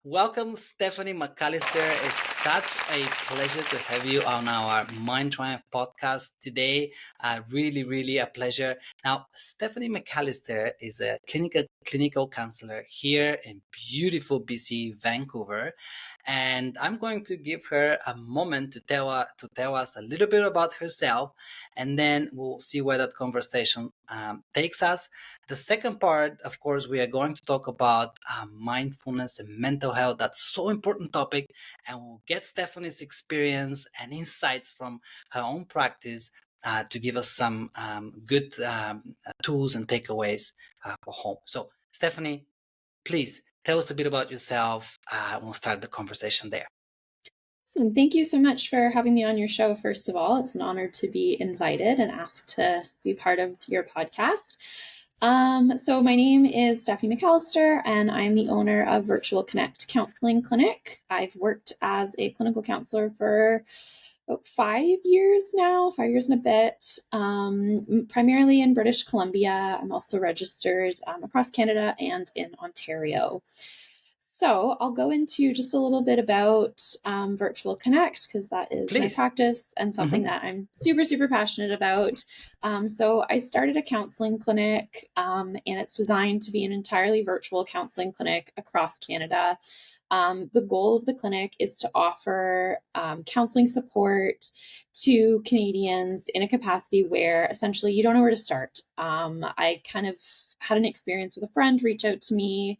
Welcome, Stephanie McAlister. It's such a pleasure to have you on our Mind Triumph podcast today. Really a pleasure. Now, Stephanie McAlister is a clinical counselor here in beautiful BC, Vancouver, and I'm going to give her a moment to tell us a little bit about herself, and then we'll see where that conversation takes us. The second part, of course, we are going to talk about mindfulness and mental health. That's so important topic, and we'll get Stephanie's experience and insights from her own practice to give us some good tools and takeaways for home. So, Stephanie, please tell us a bit about yourself. We'll start the conversation there. Awesome. Thank you so much for having me on your show, first of all. It's an honor to be invited and asked to be part of your podcast. So my name is Stephanie McAlister, and I'm the owner of Virtual Connect Counseling Clinic. I've worked as a clinical counselor for about 5 years now, 5 years and a bit, primarily in British Columbia. I'm also registered across Canada and in Ontario. So I'll go into just a little bit about Virtual Connect, because that is my practice and something that I'm super passionate about. So I started a counseling clinic, and it's designed to be an entirely virtual counseling clinic across Canada. The goal of the clinic is to offer counseling support to Canadians in a capacity where essentially you don't know where to start. I kind of had an experience with a friend reach out to me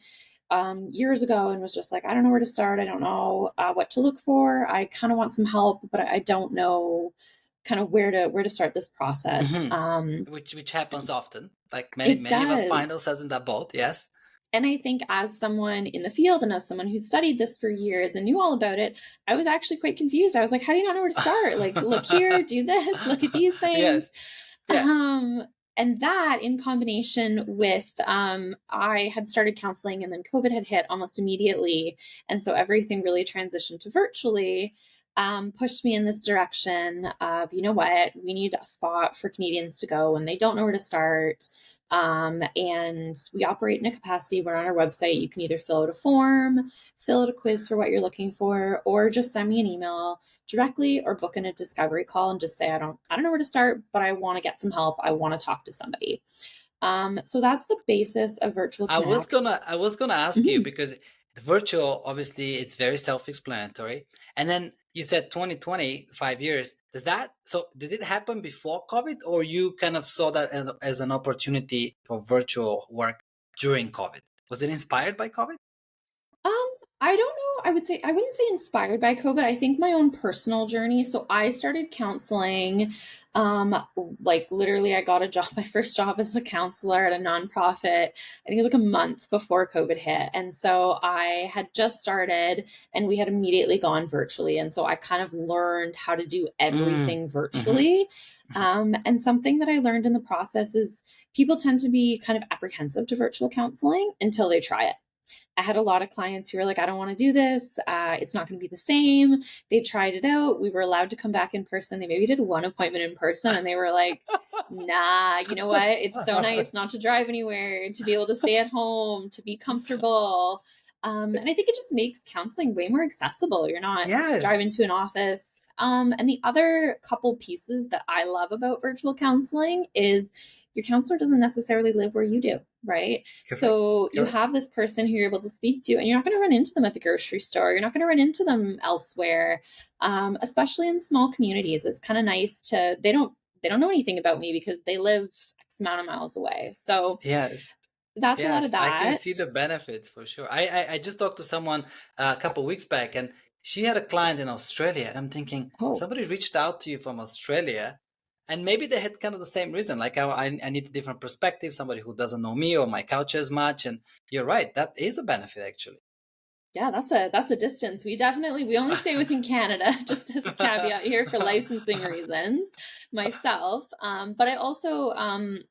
years ago and was just like, I don't know where to start. I don't know what to look for. I kind of want some help, but I don't know kind of where to start this process. Which happens often. Like many of us find ourselves in that boat. Yes. And I think as someone in the field and as someone who studied this for years and knew all about it, I was actually quite confused. I was like, how do you not know where to start? Like, look here, do this, look at these things. Yes. Yeah. And that in combination with, I had started counseling and then COVID had hit almost immediately. And so everything really transitioned to virtually, pushed me in this direction of, you know what, we need a spot for Canadians to go when they don't know where to start. And we operate in a capacity where on our website, you can either fill out a form, fill out a quiz for what you're looking for, or just send me an email directly or book in a discovery call and just say, I don't know where to start, but I want to get some help. I want to talk to somebody. So that's the basis of Virtual Connect. I was gonna ask you, because the virtual, obviously it's very self-explanatory. And then you said 2020, 5 years. Did it happen before COVID, or you kind of saw that as an opportunity for virtual work during COVID? Was it inspired by COVID? I don't know. I wouldn't say inspired by COVID. I think my own personal journey. So I started counseling, like literally I got a job, my first job as a counselor at a nonprofit. I think it was like a month before COVID hit. And so I had just started and we had immediately gone virtually. And so I kind of learned how to do everything virtually. And something that I learned in the process is people tend to be kind of apprehensive to virtual counseling until they try it. I had a lot of clients who were like, I don't want to do this. It's not going to be the same. They tried it out. We were allowed to come back in person. They maybe did one appointment in person and they were like, nah, you know what? It's so nice not to drive anywhere, to be able to stay at home, to be comfortable. And I think it just makes counseling way more accessible. You're not driving to an office. And the other couple pieces that I love about virtual counseling is your counselor doesn't necessarily live where you do, right? So you have this person who you're able to speak to, and you're not going to run into them at the grocery store. You're not going to run into them elsewhere, especially in small communities. It's kind of nice to, they don't know anything about me because they live X amount of miles away. So that's a lot of that. I can see the benefits for sure. I just talked to someone a couple of weeks back, and she had a client in Australia, and I'm thinking, somebody reached out to you from Australia, and maybe they had kind of the same reason. Like I need a different perspective, somebody who doesn't know me or my culture as much. And you're right, that is a benefit actually. Yeah, that's a distance. We only stay within Canada, just as a caveat here for licensing reasons, myself. But I also,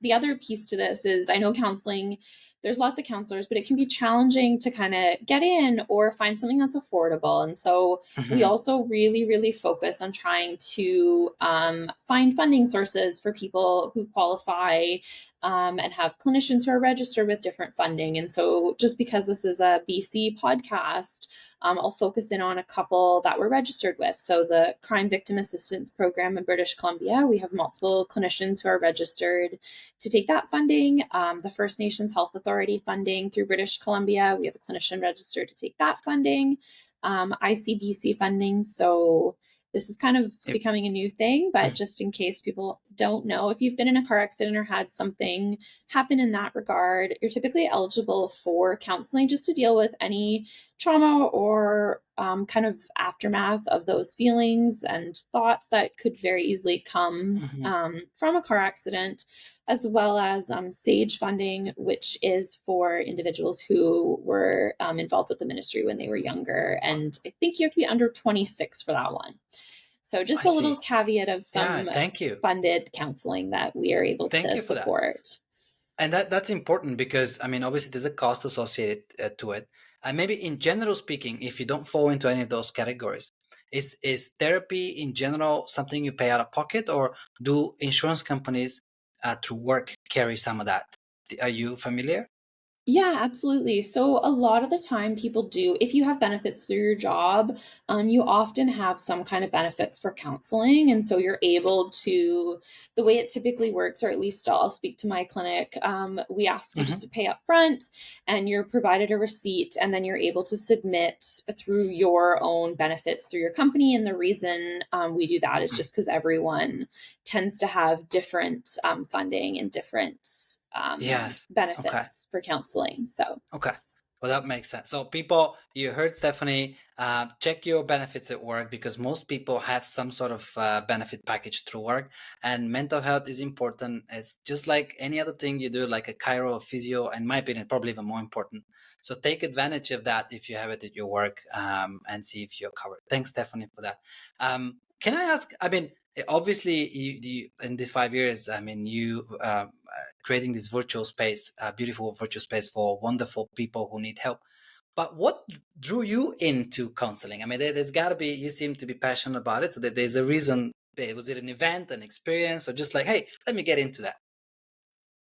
the other piece to this is I know counseling there's lots of counselors, but it can be challenging to kind of get in or find something that's affordable. And so we Hmm. also really, really focus on trying to find funding sources for people who qualify, and have clinicians who are registered with different funding. And so, just because this is a BC podcast, I'll focus in on a couple that we're registered with. So, the Crime Victim Assistance Program in British Columbia, we have multiple clinicians who are registered to take that funding. The First Nations Health Authority funding through British Columbia, we have a clinician registered to take that funding. ICBC funding. So, this is kind of Yep. becoming a new thing, but just in case people don't know, if you've been in a car accident or had something happen in that regard, you're typically eligible for counseling just to deal with any trauma or kind of aftermath of those feelings and thoughts that could very easily come Hmm. from a car accident, as well as SAGE funding, which is for individuals who were involved with the ministry when they were younger. And I think you have to be under 26 for that one. So, just I a little see. caveat of Yeah, some thank you. funded counseling that we are able Thank to you for that. support. And that's important because, I mean, obviously there's a cost associated to it. And maybe in general speaking, if you don't fall into any of those categories, is therapy in general something you pay out of pocket, or do insurance companies through work carry some of that? Are you familiar? Yeah, absolutely. So a lot of the time people do, if you have benefits through your job, you often have some kind of benefits for counseling. And so you're able to, the way it typically works, or at least I'll speak to my clinic, we ask you just Hmm. to pay up front and you're provided a receipt, and then you're able to submit through your own benefits through your company. And the reason we do that is just because everyone tends to have different funding and different Yes. Okay. benefits for counseling. So, Okay. Well, that makes sense. So, people, you heard Stephanie, check your benefits at work because most people have some sort of benefit package through work. And mental health is important. It's just like any other thing you do, like a chiro or physio, in my opinion, probably even more important. So, take advantage of that if you have it at your work, and see if you're covered. Thanks, Stephanie, for that. Can I ask? I mean, obviously, in these 5 years, I mean, you creating this virtual space, a beautiful virtual space for wonderful people who need help. But what drew you into counseling? I mean, there's got to be, you seem to be passionate about it. So that there's a reason. Was it an event, an experience, or just like, hey, let me get into that?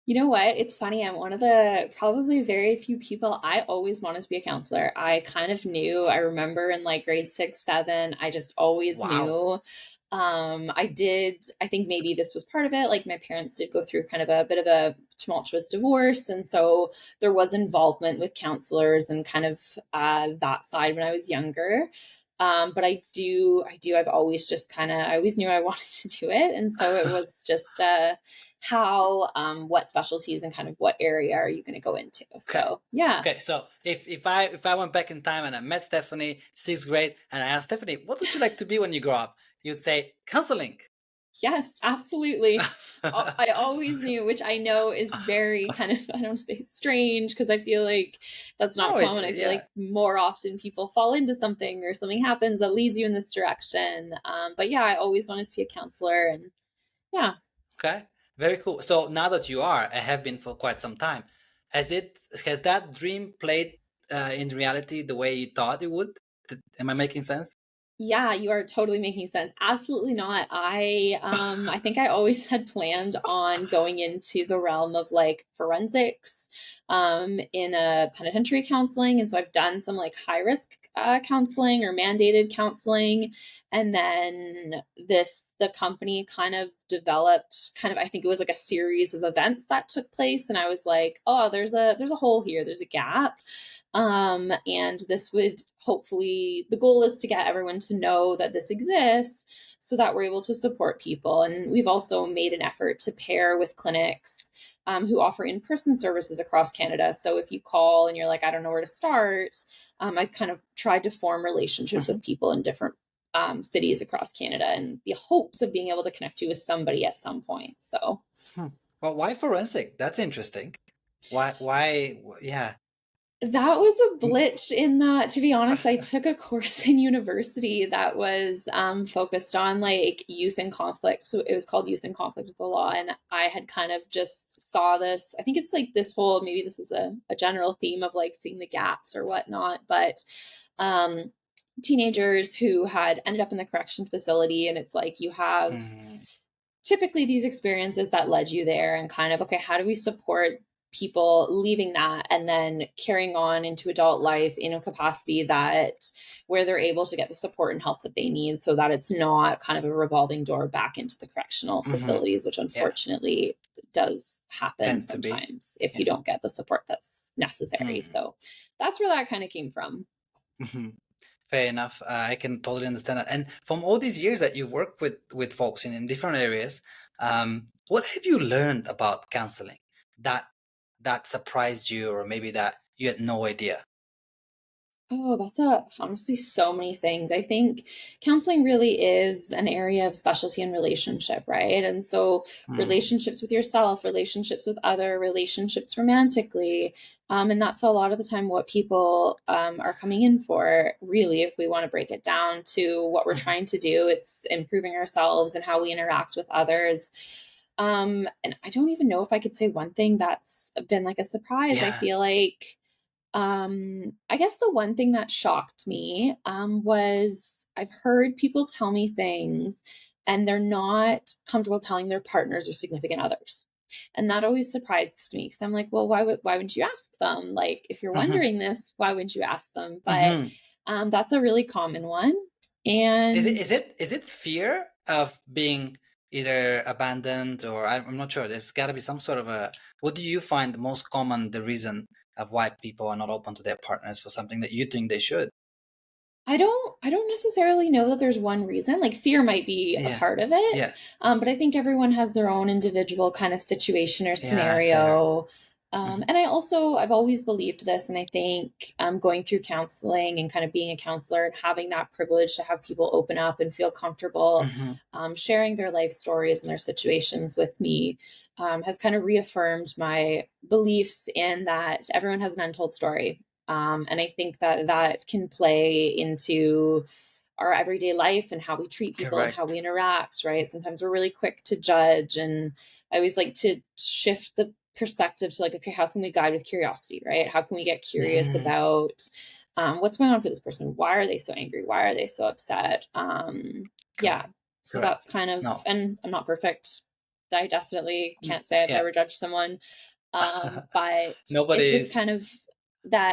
you know what? It's funny. I'm one of the probably very few people. I always wanted to be a counselor. I kind of knew. I remember in like grade 6, 7, I just always Wow. knew. I did, I think maybe this was part of it. Like, my parents did go through kind of a bit of a tumultuous divorce. And so there was involvement with counselors and kind of that side when I was younger. But I've always just kind of, I always knew I wanted to do it. And so it was just, how, what specialties and kind of what area are you going to go into? Okay. So, yeah. Okay. So if I went back in time and I met Stephanie, sixth grade, and I asked Stephanie, what would you like to be when you grow up? You'd say counseling. Yes, absolutely. I always knew, which I know is very kind of, I don't want to say strange, because I feel like that's not No, common. I feel yeah. like more often people fall into something or something happens that leads you in this direction. But yeah, I always wanted to be a counselor, and yeah. Okay, very cool. So now that you are, and have been for quite some time, has that dream played in reality the way you thought it would? Am I making sense? Yeah, you are totally making sense. Absolutely not. I think I always had planned on going into the realm of like forensics in a penitentiary counseling, and so I've done some like high risk counseling or mandated counseling. And then the company kind of developed kind of, I think it was like a series of events that took place, and I was like, "Oh, there's a hole here. There's a gap." And this would hopefully, the goal is to get everyone to know that this exists so that we're able to support people. And we've also made an effort to pair with clinics who offer in-person services across Canada. So if you call and you're like, I don't know where to start, I've kind of tried to form relationships Mhm. with people in different cities across Canada, and the hopes of being able to connect you with somebody at some point. So, Hmm. Well, why forensic? That's interesting. Why? Yeah. That was a glitch in that, to be honest, I took a course in university that was focused on like youth in conflict. So it was called Youth in Conflict with the Law. And I had kind of just saw this. I think it's like this whole, maybe this is a general theme of like seeing the gaps or whatnot. But um, teenagers who had ended up in the correction facility, and it's like you have Mhm. typically these experiences that led you there, and kind of, okay, how do we support people leaving that and then carrying on into adult life in a capacity that where they're able to get the support and help that they need, so that it's not kind of a revolving door back into the correctional Mhm. facilities, which Yeah, unfortunately does happen tends to be. sometimes if you Yeah. don't get the support that's necessary. Mhm. So that's where that kind of came from. Mhm. Fair enough. I can totally understand that. And from all these years that you've worked with folks in different areas, what have you learned about counseling that that surprised you, or maybe that you had no idea? Oh, that's honestly so many things. I think counseling really is an area of specialty and relationship, right? And so Mm, relationships with yourself, relationships with other, relationships romantically. And that's a lot of the time what people are coming in for, really, if we want to break it down to what we're mhm. trying to do. It's improving ourselves and how we interact with others. And I don't even know if I could say one thing that's been like a surprise. I Yeah. feel like I guess the one thing that shocked me was I've heard people tell me things and they're not comfortable telling their partners or significant others. And that always surprised me because I'm like, well, why wouldn't you ask them? Like, if you're Hmm. wondering this, why wouldn't you ask them? But Hmm. that's a really common one. And Is it fear of being either abandoned, or I'm not sure. There's got to be some sort of a. What do you find most common the reason of why people are not open to their partners for something that you think they should? I don't necessarily know that there's one reason. Like fear might be a Yeah. part of it, Yeah. but I think everyone has their own individual kind of situation or Yeah. Fair. scenario. Hmm. And I've always believed this, and I think going through counseling and kind of being a counselor and having that privilege to have people open up and feel comfortable Hmm. sharing their life stories and their situations with me has kind of reaffirmed my beliefs in that everyone has an untold story, and I think that that can play into our everyday life and how we treat people and how we Correct. interact, right? Sometimes we're really quick to judge. And I always like to shift the perspective to like, okay, how can we guide with curiosity, right? How can we get curious Hmm. about what's going on for this person? Why are they so angry? Why are they so upset? Yeah. Correct. So that's Correct. kind of, No. and I'm not perfect. I definitely can't say I've Yeah. never judged someone, but it's just Nobody's. kind of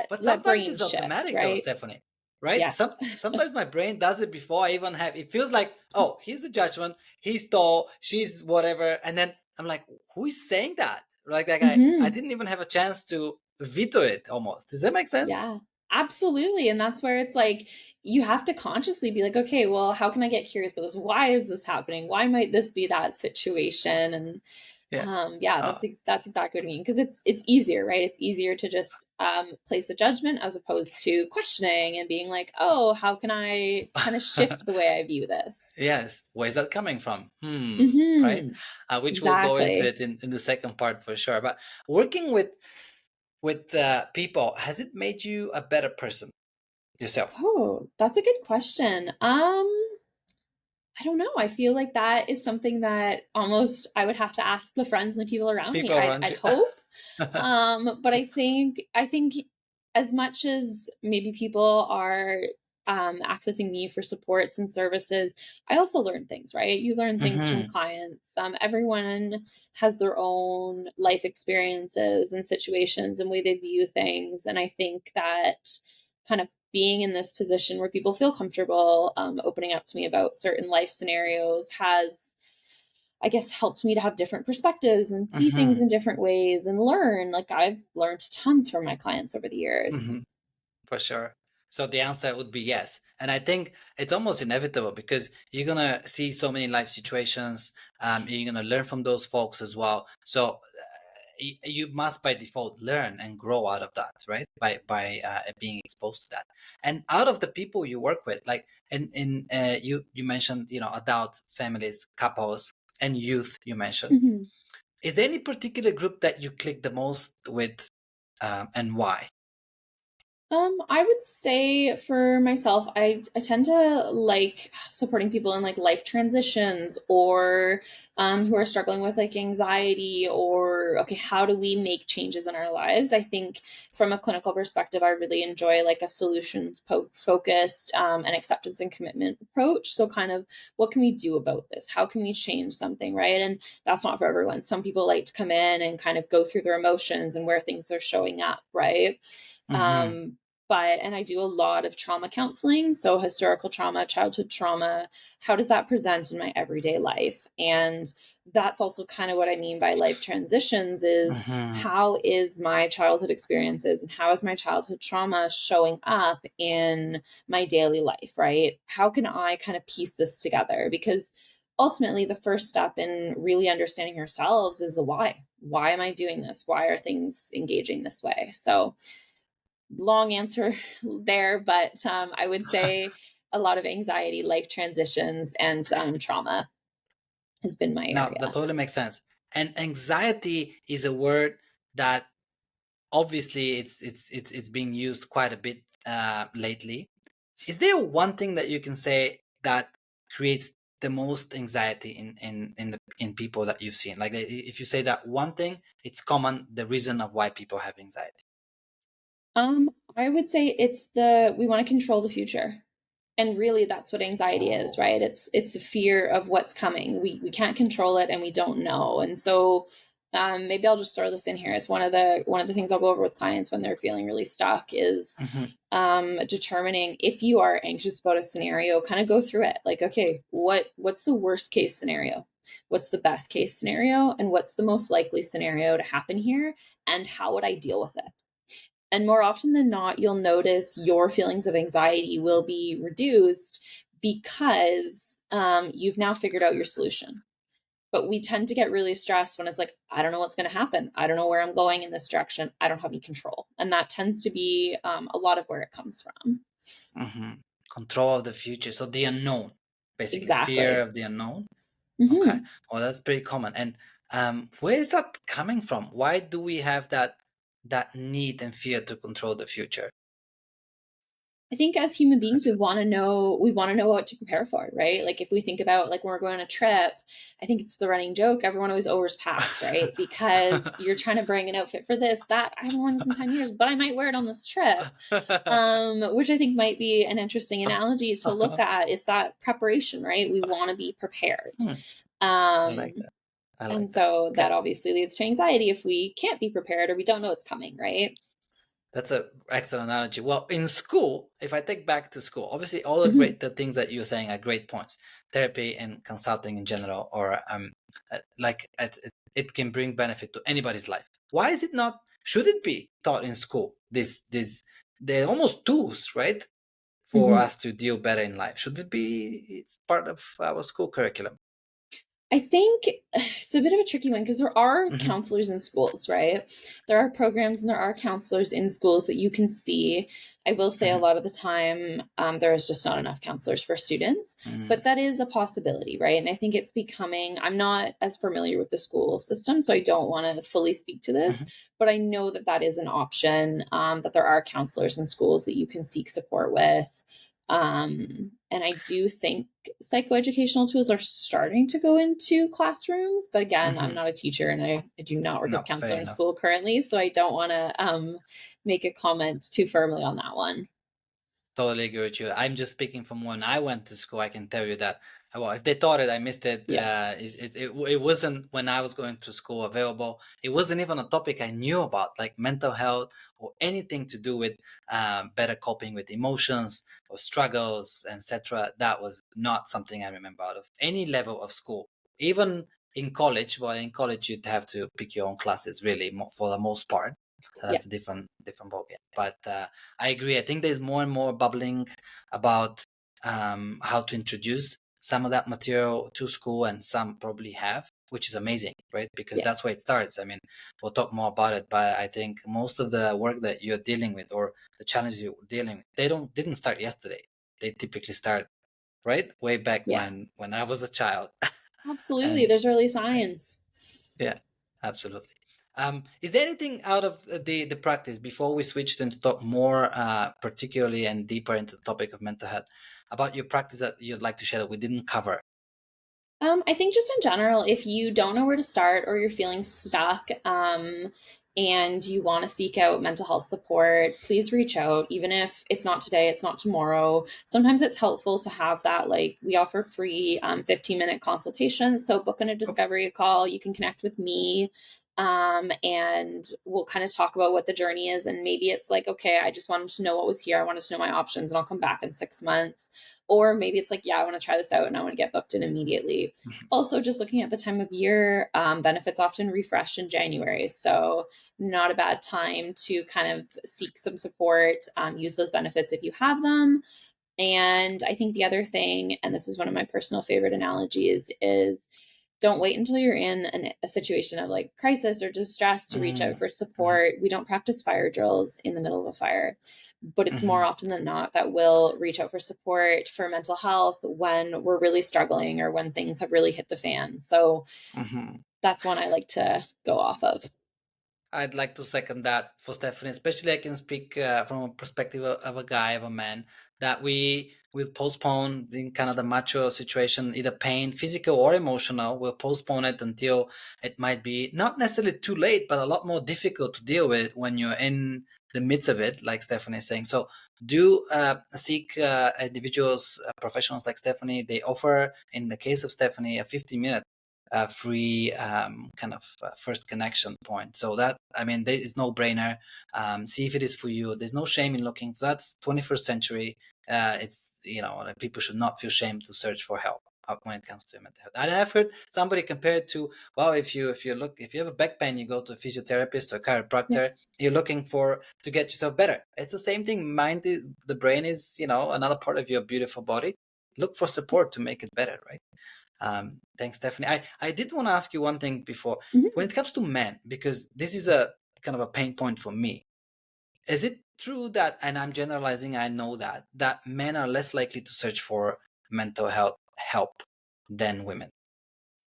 But that sometimes brain it's shift, automatic though, right? Stephanie. Right? Yes. Sometimes my brain does it before I even have. It feels like, oh, he's the judgment. He's tall. She's whatever. And then I'm like, who is saying that? Like I Hmm. didn't even have a chance to veto it. Almost. Does that make sense? Yeah, absolutely. And that's where it's like you have to consciously be like, okay, well, how can I get curious about this? Why is this happening? Why might this be that situation? And Yeah. yeah, Uh, that's exactly what I mean. Because it's easier, right? It's easier to just place a judgment as opposed to questioning and being like, oh, how can I kind of shift the way I view this? yes. Where's that coming from? Right. Hmm. Which we'll go into Exactly. it in the second part for sure. But working with people, has it made you a better person yourself? Oh, that's a good question. I don't know. I feel like that is something that almost I would have to ask the friends and the people around me. People I'd, around I'd you. hope. But I think as much as maybe people are accessing me for supports and services, I also learn things, right? You learn things from Hmm. clients. Everyone has their own life experiences and situations and way they view things. And I think that kind of being in this position where people feel comfortable opening up to me about certain life scenarios has, I guess, helped me to have different perspectives and see things Hmm. in different ways and learn. Like I've learned tons from my clients over the years. Hmm. For sure. So the answer would be yes. And I think it's almost inevitable because you're going to see so many life situations. You're going to learn from those folks as well. So you must by default learn and grow out of that, right? By being exposed to that. And out of the people you work with, like you mentioned, adult families, couples, and youth you mentioned. Mhm. Is there any particular group that you click the most with, and why? I would say for myself, I tend to like supporting people in like life transitions or who are struggling with like anxiety or, okay, how do we make changes in our lives? I think from a clinical perspective, I really enjoy like a solutions focused and acceptance and commitment approach. So kind of what can we do about this? How can we change something, right? And that's not for everyone. Some people like to come in and kind of go through their emotions and where things are showing up, right? Mm-hmm. Um, and I do a lot of trauma counseling. So, historical trauma, childhood trauma, how does that present in my everyday life? And that's also kind of what I mean by life transitions is Mm-hmm. how is my childhood experiences and how is my childhood trauma showing up in my daily life, right? How can I kind of piece this together? Because ultimately, the first step in really understanding yourselves is the why. Why am I doing this? Why are things engaging this way? So, long answer there, but I would say a lot of anxiety, life transitions, and trauma has been my Now that area. totally makes sense. And anxiety is a word that obviously it's being used quite a bit lately. Is there one thing that you can say that creates the most anxiety in people that you've seen? Like if you say that one thing, it's common the reason of why people have anxiety. I would say it's the we want to control the future. And really that's what anxiety is, Oh. right? It's the fear of what's coming. We can't control it and we don't know. And so maybe I'll just throw this in here. It's one of the things I'll go over with clients when they're feeling really stuck is Hmm. determining if you are anxious about a scenario, kind of go through it. Like, okay, what's the worst case scenario? What's the best case scenario? And what's the most likely scenario to happen here? And how would I deal with it? And more often than not, you'll notice your feelings of anxiety will be reduced because you've now figured out your solution. But we tend to get really stressed when it's like, I don't know what's going to happen. I don't know where I'm going in this direction. I don't have any control. And that tends to be a lot of where it comes from. Hmm. Control of the future, so the unknown, basically fear Exactly. of the unknown. Okay, Hmm. well that's pretty common. And where is that coming from? Why do we have that need and fear to control the future? I think as human beings, we want to know what to prepare for, right? Like if we think about like when we're going on a trip, I think it's the running joke. Everyone always overpacks, right? Because you're trying to bring an outfit for this, that I haven't worn this in 10 years, but I might wear it on this trip. Which I think might be an interesting analogy to look at. It's that preparation, right? We want to be prepared. Hmm, I like Um, that. I and like that. so Okay. that obviously leads to anxiety if we can't be prepared or we don't know it's coming, right? That's a excellent analogy. Well, in school, if I take back to school, obviously all Hmm. the things that you're saying are great points. Therapy and consulting in general, or it can bring benefit to anybody's life. Why is it not? Should it be taught in school? They're almost tools, right, for Hmm. us to deal better in life. Should it be? It's part of our school curriculum. I think it's a bit of a tricky one because there are Hmm. counselors in schools, right? There are programs and there are counselors in schools that you can see. I will say a Hmm. lot of the time there is just not enough counselors for students, Hmm. but that is a possibility, right? And I think it's becoming, I'm not as familiar with the school system, so I don't want to fully speak to this, Hmm. but I know that that is an option, that there are counselors in schools that you can seek support with. And I do think psychoeducational tools are starting to go into classrooms, but again, I'm Hmm. not a teacher and I do not work as a No, counselor fair in enough. school currently, so I don't want to make a comment too firmly on that one. Totally agree with you. I'm just speaking from when I went to school. I can tell you that. Well, if they taught it, I missed it. Yeah, It wasn't when I was going to school available. It wasn't even a topic I knew about, like mental health or anything to do with better coping with emotions or struggles, etc. That was not something I remember out of any level of school. Even in college, well, in college you'd have to pick your own classes, really, for the most part. So yeah, that's a different ballgame. But I agree. I think there's more and more bubbling about how to introduce some of that material to school, and some probably have, which is amazing, right? Because yeah, that's where it starts. I mean, we'll talk more about it, but I think most of the work that you're dealing with, or the challenges you're dealing with, didn't start yesterday. They typically start right way back yeah. when I was a child, Absolutely. and There's early signs. yeah, absolutely. Is there anything out of the practice before we switch then to talk more particularly and deeper into the topic of mental health about your practice that you'd like to share that we didn't cover? I think just in general, if you don't know where to start or you're feeling stuck, and you want to seek out mental health support, please reach out. Even if it's not today, it's not tomorrow. Sometimes it's helpful to have that. Like, we offer free 15-minute consultations. So book in a Oh, discovery call. You can connect with me. And we'll kind of talk about what the journey is. And maybe it's like, okay, I just wanted to know what was here. I wanted to know my options, and I'll come back in 6 months. Or maybe it's like, yeah, I want to try this out and I want to get booked in immediately. mhm, Also, just looking at the time of year, benefits often refresh in January. So, not a bad time to kind of seek some support, use those benefits if you have them. And I think the other thing, and this is one of my personal favorite analogies, is don't wait until you're in a situation of like crisis or distress to reach out mm, for support. We don't practice fire drills in the middle of a fire, but it's more mhm, often than not that we'll reach out for support for mental health when we're really struggling or when things have really hit the fan. So mhm. that's one I like to go off of. I'd like to second that for Stephanie. Especially, I can speak from a perspective of a guy, of a man, that we will postpone in kind of the macho situation, either pain, physical or emotional. We'll postpone it until it might be not necessarily too late, but a lot more difficult to deal with when you're in the midst of it, like Stephanie is saying. So, do seek individuals, professionals like Stephanie. They offer, in the case of Stephanie, a 50-minute free kind of first connection point. So that, I mean, there is no brainer. See if it is for you. There's no shame in looking. That's 21st century. It's, like, people should not feel shame to search for help when it comes to mental health. And I've heard somebody compare it to, well, if you have a back pain, you go to a physiotherapist or a Yeah. chiropractor. You're looking for to get yourself better. It's the same thing. Mind is the brain is, another part of your beautiful body. Look for support to make it better, right? Thanks, Stephanie. I did want to ask you one thing before. Mhm. When it comes to men, because this is a kind of a pain point for me, is it true that, and I'm generalizing, I know that men are less likely to search for mental health help than women?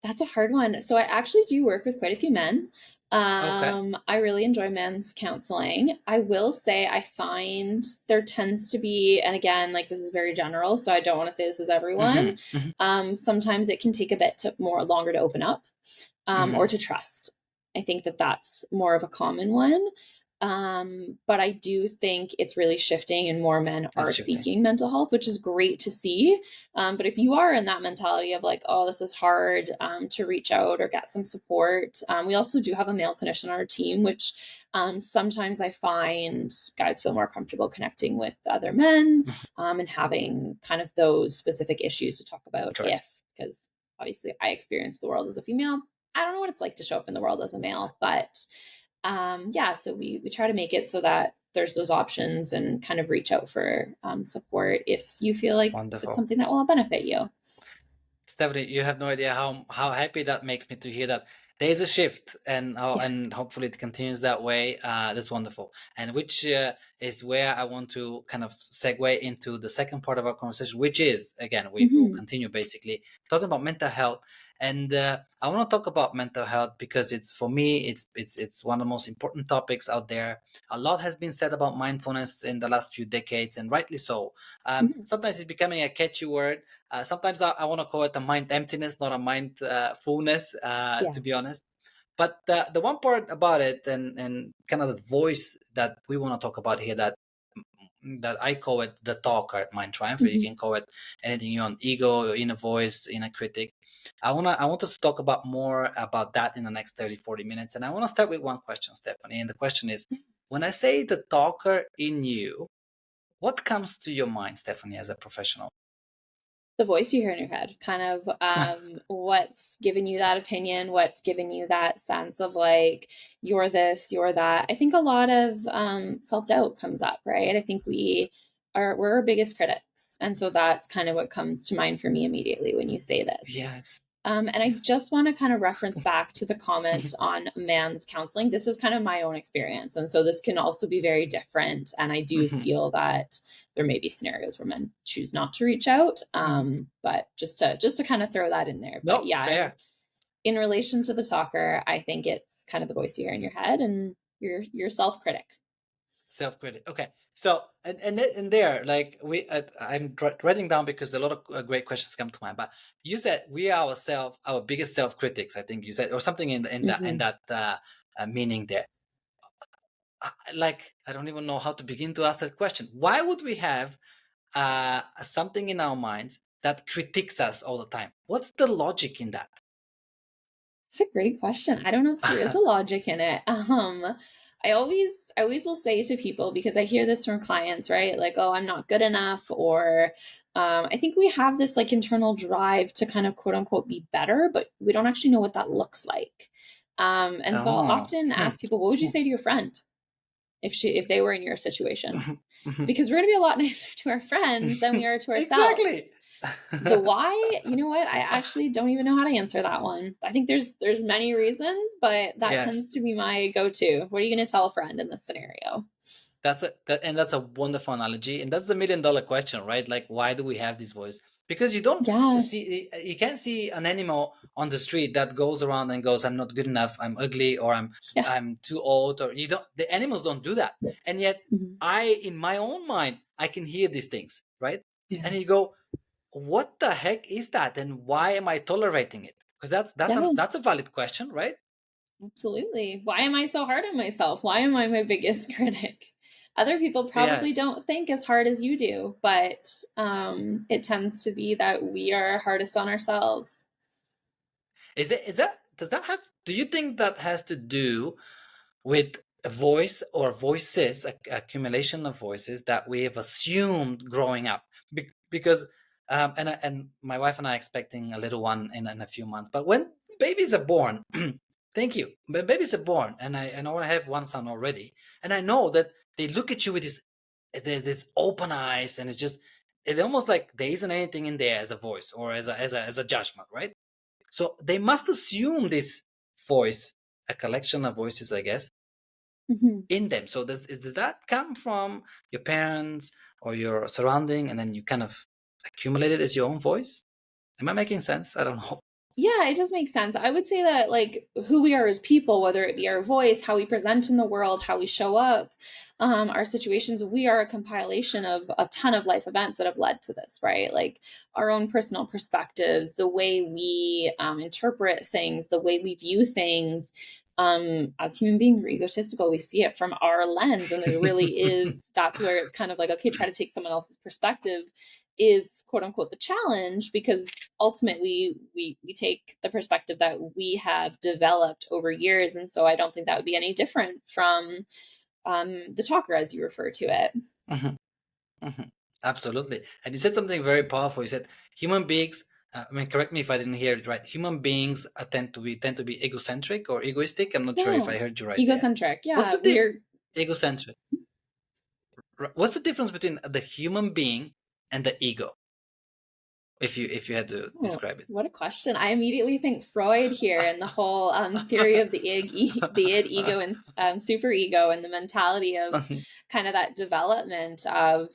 That's a hard one. So I actually do work with quite a few men. Okay. I really enjoy men's counseling. I will say I find there tends to be, and again, like, this is very general, so I don't want to say this is everyone. Mm-hmm. Mm-hmm. Sometimes it can take a bit to more longer to open up, or Mm-hmm. to trust. I think that that's more of a common one. But I do think it's really shifting and more men It's are shifting. seeking mental health, which is great to see. But if you are in that mentality of like, oh, this is hard, to reach out or get some support, we also do have a male clinician on our team, which, sometimes I find guys feel more comfortable connecting with other men, Mhm. and having kind of those specific issues to talk about Correct. if, because obviously I experience the world as a female. I don't know what it's like to show up in the world as a male, but yeah, so we try to make it so that there's those options and kind of reach out for support if you feel like it's Wonderful. something that will benefit you. Stephanie, you have no idea how happy that makes me to hear that there is a shift, Yeah. and hopefully it continues that way. That's wonderful, and which is where I want to kind of segue into the second part of our conversation, which is, again, we will Hmm. continue basically talking about mental health. And I want to talk about mental health because it's, for me, it's one of the most important topics out there. A lot has been said about mindfulness in the last few decades, and rightly so. Hmm. Sometimes it's becoming a catchy word. Sometimes I want to call it a mind emptiness, not a mind fullness, Yeah. to be honest. But the one part about it, and kind of the voice that we want to talk about here, that I call it the talker at Mind Triumph. Or you Hmm. can call it anything you want: ego, your inner voice, inner critic. I want us to talk about more about that in the next 30-40 minutes. And I want to start with one question, Stephanie. And the question is, when I say the talker in you, what comes to your mind, Stephanie, as a professional? The voice you hear in your head, kind of, what's giving you that opinion, what's giving you that sense of like, you're this, you're that. I think a lot of self-doubt comes up, right? I think we're our biggest critics. And so that's kind of what comes to mind for me immediately when you say this. Yes. And I just want to kind of reference back to the comment on man's counseling. This is kind of my own experience. And so this can also be very different. And I do Mhm, feel that there may be scenarios where men choose not to reach out. mhm. But just to kind of throw that in there. But No, yeah, fair. in relation to the talker, I think it's kind of the voice you hear in your head and your self-critic. Self-critic. Okay. So and there, like I'm writing down because a lot of great questions come to mind. But you said we are ourselves our biggest self-critics. I think you said, or something Mhm. that meaning there. Like I don't even know how to begin to ask that question. Why would we have something in our minds that critiques us all the time? What's the logic in that? It's a great question. I don't know if there is a logic in it. I always will say to people, because I hear this from clients, right? Like, oh, I'm not good enough, or I think we have this like internal drive to kind of quote unquote be better, but we don't actually know what that looks like. And so I'll Oh. often Hmm. ask people, what would you say to your friend if they were in your situation? Mhm, mhm. Because we're gonna be a lot nicer to our friends than we are to Exactly. ourselves. The why, you know what? I actually don't even know how to answer that one. I think there's many reasons, but that tends Yes. to be my go-to. What are you going to tell a friend in this scenario? That's a wonderful analogy, and that's the $1 million question, right? Like, why do we have this voice? Because you don't Yeah, see, you can't see an animal on the street that goes around and goes, "I'm not good enough, I'm ugly, or yeah, I'm too old," or you don't. The animals don't do that, and yet mhm, in my own mind, I can hear these things, right? yeah, And you go, "What the heck is that? And why am I tolerating it?" Because yeah, that's a valid question, right? absolutely. Why am I so hard on myself? Why am I my biggest critic? Other people probably Yes. don't think as hard as you do, but it tends to be that we are hardest on ourselves. Is that does that have? Do you think that has to do with a voice or voices, accumulation of voices that we have assumed growing up? Because and my wife and I are expecting a little one in a few months. But when babies are born, thank you. But babies are born, and I want to have one son already, and I know that they look at you with this open eyes, and it's almost like there isn't anything in there as a voice or as a judgment, right? So they must assume this voice, a collection of voices, I guess, Mhm. in them. So does that come from your parents or your surrounding, and then you kind of accumulate it as your own voice? Am I making sense? I don't know. Yeah, it does make sense. I would say that like who we are as people, whether it be our voice, how we present in the world, how we show up, our situations, we are a compilation of a ton of life events that have led to this, right? Like our own personal perspectives, the way we interpret things, the way we view things. As human beings, we're egotistical. We see it from our lens, and there really is. That's where it's kind of like, okay, try to take someone else's perspective is quote unquote the challenge, because ultimately we take the perspective that we have developed over years, and so I don't think that would be any different from the talker as you refer to it. Mhm, mhm. Absolutely. And you said something very powerful. You said human beings. I mean, correct me if I didn't hear it right. Human beings tend to be egocentric or egoistic. I'm not sure if Yeah, I heard you right there. egocentric. What's Yeah, the we're egocentric? What's the difference between the human being and the ego? If you had to Oh, describe it. what a question. I immediately think Freud here and the whole theory of the id, ego, and superego, and the mentality of kind of that development of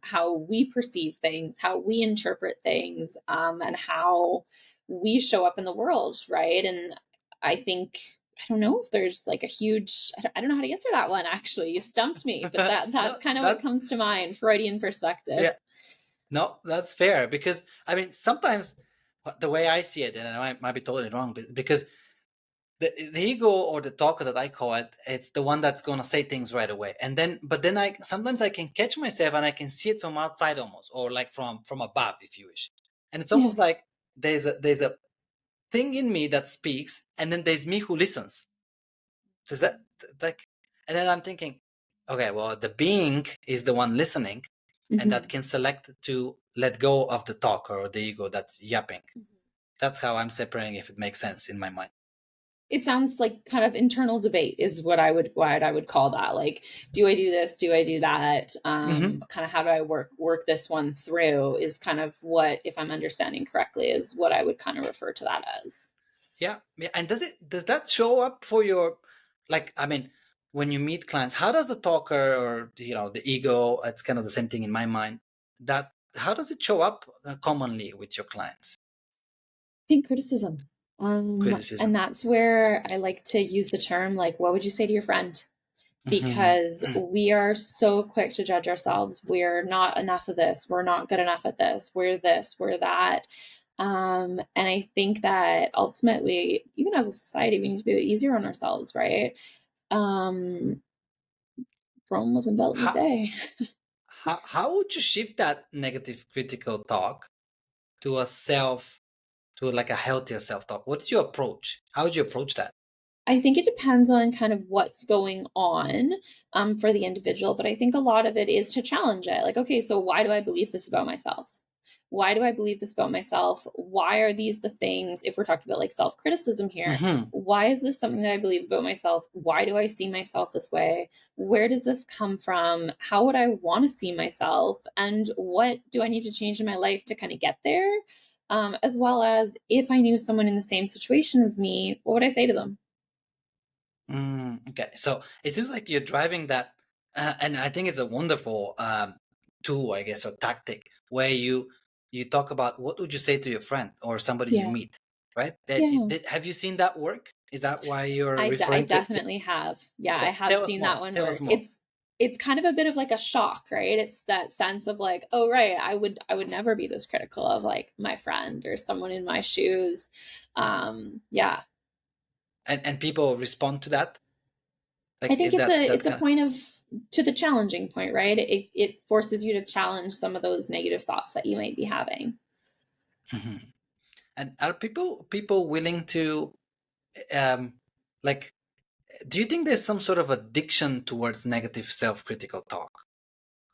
how we perceive things, how we interpret things, and how we show up in the world, right? And I think, I don't know if there's like a huge, I don't know how to answer that one actually. You stumped me, but that's No, kind of what that comes to mind, Freudian perspective. yeah, no, that's fair because I mean sometimes the way I see it, and I might be totally wrong, but because the ego or the talker that I call it, it's the one that's gonna say things right away, and then but then I sometimes I can catch myself and I can see it from outside almost, or like from above, if you wish, and it's Yeah. almost like there's a thing in me that speaks, and then there's me who listens. Does that like? And then I'm thinking, okay, well, the being is the one listening, and that Mhm. can select to let go of the talker or the ego that's yapping. That's how I'm separating, if it makes sense in my mind. It sounds like kind of internal debate is what I would call that. Like, do I do this? Do I do that? Hmm. Kind of how do I work this one through is kind of what, if I'm understanding correctly, is what I would kind of refer to that as. Yeah, yeah. And does that show up for your, like? I mean, when you meet clients, how does the talker or the ego? It's kind of the same thing in my mind. That how does it show up commonly with your clients? I think criticism. And Criticism. that's where I like to use the term, like, what would you say to your friend? Mhm. Because we are so quick to judge ourselves. We're not enough of this. We're not good enough at this. We're this, we're that. And I think that ultimately, even as a society, we need to be a bit easier on ourselves, right? Um, Rome wasn't built in a How, day. how would you shift that negative critical talk to a self, to like a healthier self-talk? What's your approach? How would you approach that? I think it depends on kind of what's going on for the individual, but I think a lot of it is to challenge it. Like, okay, so why do I believe this about myself? Why do I believe this about myself? Why are these the things, if we're talking about like self criticism here, Hmm. why is this something that I believe about myself? Why do I see myself this way? Where does this come from? How would I want to see myself? And what do I need to change in my life to kind of get there? As well as if I knew someone in the same situation as me, what would I say to them? Okay, so it seems like you're driving that, and I think it's a wonderful tool, I guess, or tactic where you talk about what would you say to your friend or somebody you Yeah. meet, right? Yeah. Have you seen that work? Is that why you're I referring to it? definitely have. Yeah, I Okay, have tell us seen that more. one Tell where us more. it's kind of a bit of like a shock, right? It's that sense of like, oh right, I would never be this critical of like my friend or someone in my shoes. Yeah. And people respond to that, I like think it's that a kind point of to the challenging point, right? It forces you to challenge some of those negative thoughts that you might be having. of. And are people willing to um like? Do you think there's some sort of addiction towards negative self-critical talk?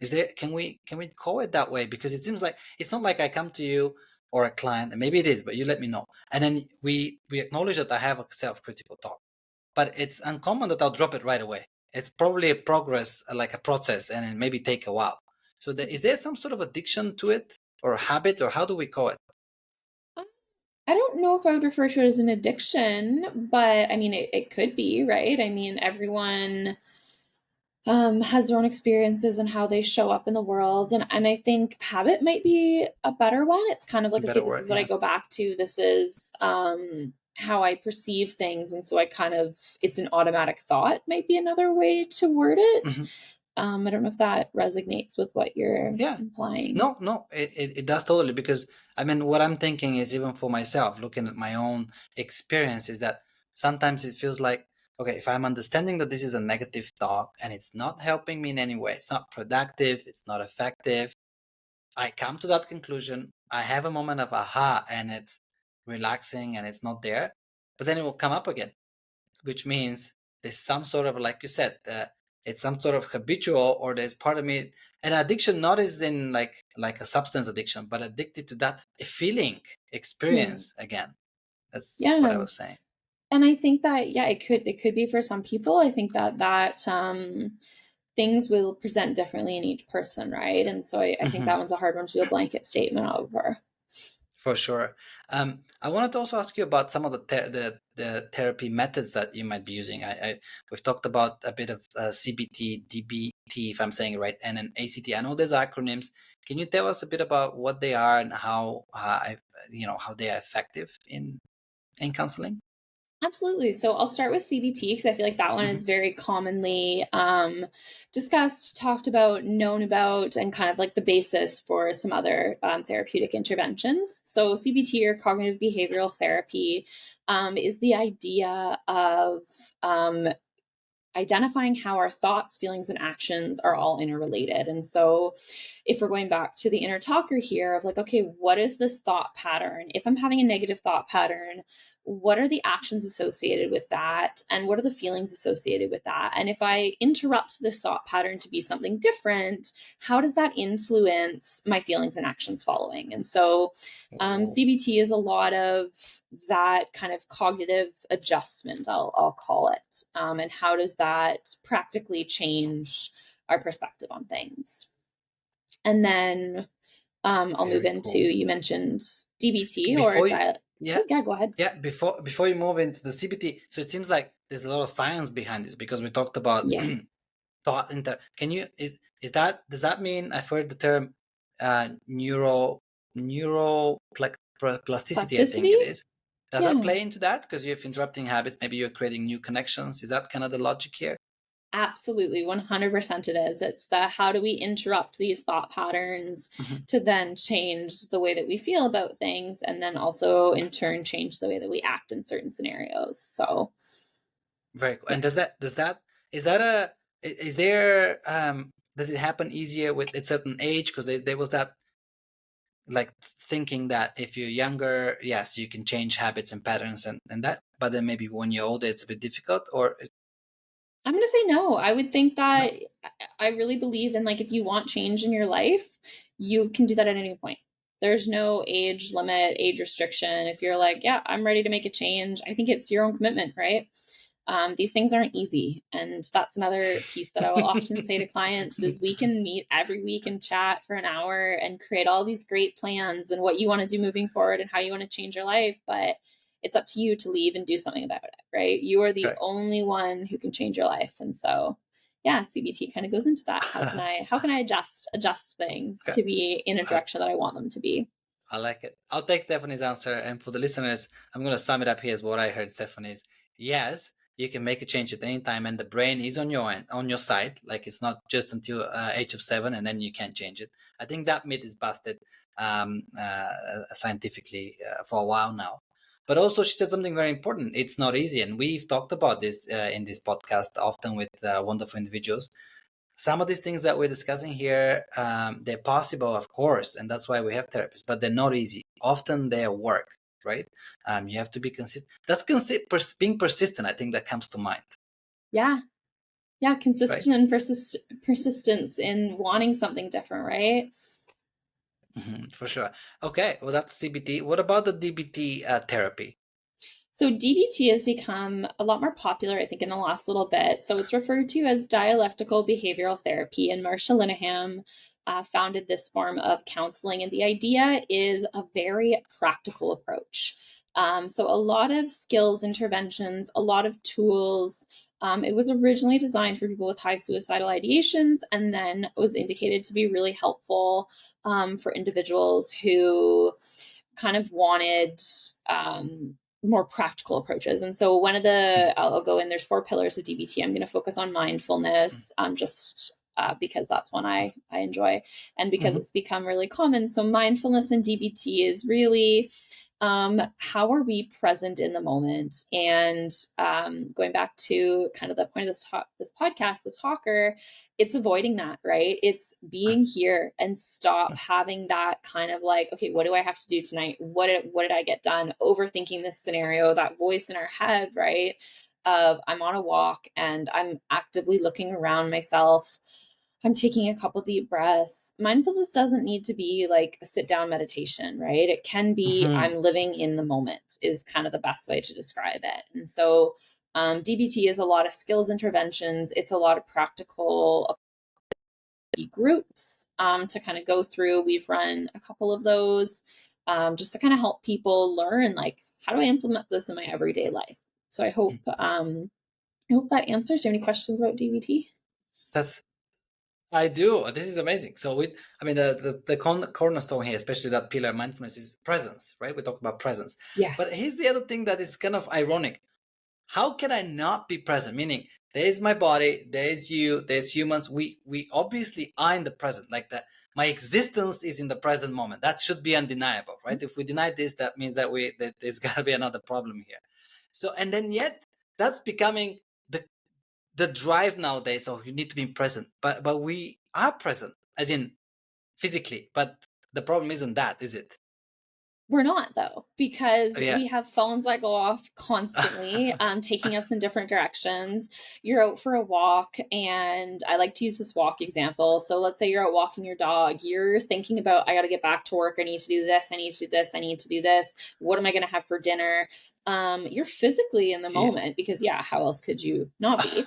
Is there, can we call it that way? Because it seems like it's not like I come to you or a client, and maybe it is, but you let me know, and then we acknowledge that I have a self-critical talk, but it's uncommon that I'll drop it right away. It's probably a progress, like a process, and it maybe take a while. So is there some sort of addiction to it, or habit, or how do we call it? I don't know if I would refer to it as an addiction, but I mean, it could be, right? I mean, everyone has their own experiences and how they show up in the world. And I think habit might be a better one. It's kind of like, okay, Better this word, is what I yeah. go back to. This is how I perceive things. And so I kind of, it's an automatic thought, might be another way to word it. Hmm. I don't know if that resonates with what you're Yeah. implying. No, it does totally, because I mean, what I'm thinking is, even for myself, looking at my own experience, is that sometimes it feels like, okay, if I'm understanding that this is a negative thought and it's not helping me in any way, it's not productive, it's not effective, I come to that conclusion, I have a moment of aha, and it's relaxing and it's not there, but then it will come up again, which means there's some sort of, like you said, it's some sort of habitual, or there's part of me, an addiction, not as in like a substance addiction, but addicted to that feeling, Yeah. experience again. That's what I Yeah. was saying. And I think that, yeah, it could be for some people. I think that things will present differently in each person, right? And so I think Hmm. that one's a hard one to do a blanket statement over. For sure. I wanted to also ask you about some of the therapy methods that you might be using. We've talked about a bit of CBT, DBT, if I'm saying it right, and an ACT. I know there's acronyms. Can you tell us a bit about what they are and how how they are effective in counseling? Absolutely. So I'll start with CBT because I feel like that one Hmm. is very commonly discussed, talked about, known about, and kind of like the basis for some other therapeutic interventions. So CBT, or cognitive behavioral therapy, is the idea of identifying how our thoughts, feelings, and actions are all interrelated. And so, if we're going back to the inner talker here of like, okay, what is this thought pattern? If I'm having a negative thought pattern, what are the actions associated with that? And what are the feelings associated with that? And if I interrupt this thought pattern to be something different, how does that influence my feelings and actions following? And so, Oh, CBT is a lot of that kind of cognitive adjustment, I'll call it. And how does that practically change our perspective on things? And then I'll move very into, cool. you mentioned DBT or Before you, diet. yeah, Oh, yeah, go ahead. yeah, before you move into the CBT, so it seems like there's a lot of science behind this, because we talked about Yeah. thought can you, is that, does that mean, I've heard the term neuro plasticity, I think Plasticity? it is. Does that Yeah. play into that? Because you're interrupting habits, maybe you're creating new connections. Is that kind of the logic here? Absolutely, 100% it is. It's the how do we interrupt these thought patterns Mhm. to then change the way that we feel about things, and then also in turn change the way that we act in certain scenarios. So, Very cool. yeah. And is that a is there does it happen easier with a certain age? Because there was that like thinking that if you're younger, yes, you can change habits and patterns and that, but then maybe when you're older, it's a bit difficult. Or is, I'm going to say no. I would think no? that I really believe in, like, if you want change in your life, you can do that at any point. There's no age limit, age restriction. If you're like, yeah, I'm ready to make a change, I think it's your own commitment, right? These things aren't easy. And that's another piece that I will often say to clients is we can meet every week and chat for an hour and create all these great plans and what you want to do moving forward and how you want to change your life. But it's up to you to leave and do something about it, right? You are the Correct. only one who can change your life. And so, yeah, CBT kind of goes into that. How can I adjust things Okay. to be in a I, direction that I want them to be? I like it. I'll take Stephanie's answer, and for the listeners, I'm going to sum it up here as what I heard. Stephanie's, yes, you can make a change at any time, and the brain is on your end, on your side. Like it's not just until age of 7, and then you can't change it. I think that myth is busted scientifically for a while now. But also, she said something very important. It's not easy, and we've talked about this in this podcast often with wonderful individuals. Some of these things that we're discussing here, they're possible, of course, and that's why we have therapists, but they're not easy. Often they're work, right? You have to be consistent. That's being persistent, I think that comes to mind, Yeah. Yeah. right? Consistent and persistence in wanting something different, right? For sure. Okay, well, that's CBT. What about the DBT therapy? So DBT has become a lot more popular, I think, in the last little bit. So it's referred to as dialectical behavioral therapy, and Marsha Linehan founded this form of counseling. And the idea is a very practical approach. So a lot of skills interventions, a lot of tools. It was originally designed for people with high suicidal ideations, and then was indicated to be really helpful for individuals who kind of wanted more practical approaches. And so one of the, I'll go in, there's 4 pillars of DBT. I'm going to focus on mindfulness, just because that's one I enjoy and because Mm-hmm. it's become really common. So mindfulness and DBT is really how are we present in the moment? And going back to kind of the point of this podcast, the talker, it's avoiding that, right? It's being here and stop having that kind of like, okay, what do I have to do tonight? What did I get done? Overthinking this scenario, that voice in our head, right? Of I'm on a walk and I'm actively looking around myself. I'm taking a couple deep breaths. Mindfulness doesn't need to be like a sit down meditation, right? It can be Mm-hmm. I'm living in the moment, is kind of the best way to describe it. And so DBT is a lot of skills interventions. It's a lot of practical groups to kind of go through. We've run a couple of those just to kind of help people learn, like, how do I implement this in my everyday life? So I hope that answers. Do you have any questions about DBT? That's I do. This is amazing. So I mean, the cornerstone here, especially that pillar of mindfulness, is presence, right? We talked about presence. But Yes. here's the other thing that is kind of ironic. How can I not be present? Meaning, there's my body, there's you, there's humans. We obviously are in the present, like that. My existence is in the present moment. That should be undeniable, right? If we deny this, that means that there's got to be another problem here. So, and then yet that's becoming the drive nowadays. So you need to be present, but we are present, as in physically. But the problem isn't that, is it? We're not, though, because Yeah. we have phones that go off constantly, taking us in different directions. You're out for a walk, and I like to use this walk example. So let's say you're out walking your dog. You're thinking about, I got to get back to work. I need to do this. I need to do this. I need to do this. What am I going to have for dinner? You're physically in the Yeah. moment because, yeah, how else could you not be?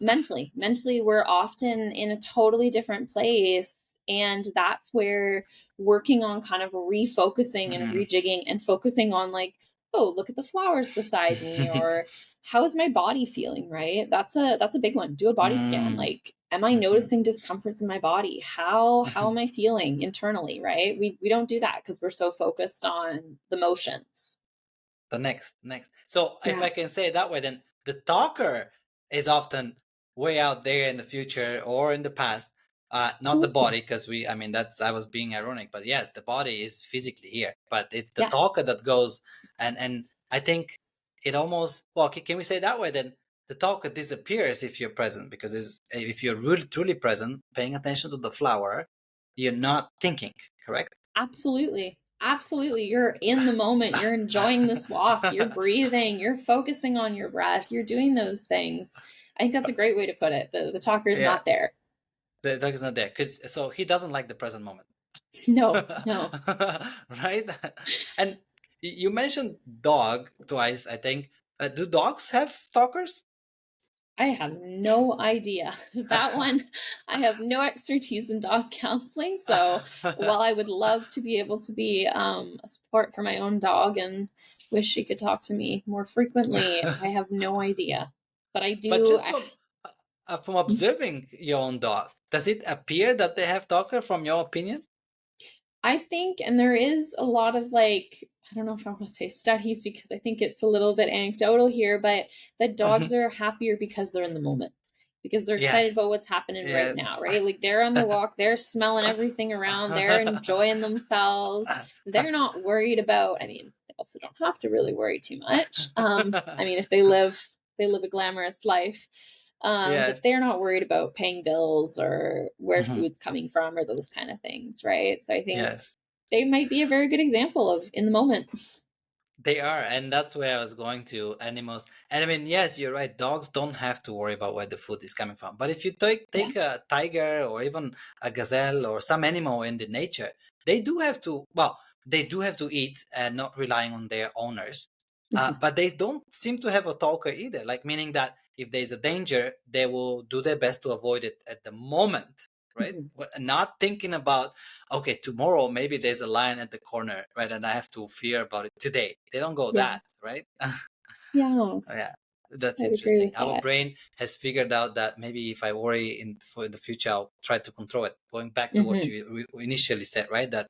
Mentally, we're often in a totally different place. And that's where working on kind of refocusing and Mhm. rejigging and focusing on, like, oh, look at the flowers beside me, or how is my body feeling, right? That's a big one. Do a body scan. Mm, Like, am I mhm. noticing discomforts in my body? How Mhm. am I feeling internally, right? We don't do that because we're so focused on the motions. the next. So if Yeah. I can say it that way, then the talker is often way out there in the future or in the past, not the Absolutely. body, because I was being ironic, but yes, the body is physically here, but it's the Yeah. talker that goes, and I think it almost, well, can we say it that way then? The talker disappears if you're present, because if you're really truly present, paying attention to the flower, you're not thinking, correct? Absolutely. Absolutely. You're in the moment. You're enjoying this walk. You're breathing. You're focusing on your breath. You're doing those things. I think that's a great way to put it. The talker is Yeah, not there. the dog is not there because so he doesn't like the present moment. No, no. Right. And you mentioned dog twice, I think. Do dogs have talkers? I have no idea. That one, I have no expertise in dog counseling. So while I would love to be able to be a support for my own dog and wish she could talk to me more frequently, I have no idea. But I But do. just from observing your own dog, does it appear that they have talker from your opinion? I think, and there is a lot of like, I don't know if I want to say studies because I think it's a little bit anecdotal here, but that dogs are happier because they're in the moment, because they're excited Yes. about what's happening right Yes. now, right? Like they're on the walk, they're smelling everything around, they're enjoying themselves. They're not worried about, I mean, they also don't have to really worry too much. I mean, if they live a glamorous life. But Yes. they're not worried about paying bills or where Mhm. food's coming from or those kind of things, right? So I think Yes. they might be a very good example of in the moment. They are, and that's where I was going to animals. And I mean, yes, you're right. Dogs don't have to worry about where the food is coming from. But if you Yeah. take a tiger or even a gazelle or some animal in the nature, they do have to. Well, they do have to eat and not relying on their owners. Mhm. But they don't seem to have a talker either. Like meaning that if there's a danger, they will do their best to avoid it at the moment, right? Mhm. Not thinking about, okay, tomorrow maybe there's a lion at the corner, right? And I have to fear about it today. They don't go Yeah. that, right? Yeah. Yeah, that's I would agree interesting. with Our that. brain has figured out that maybe if I worry for the future, I'll try to control it. Going back to what Hmm. you initially said, right? That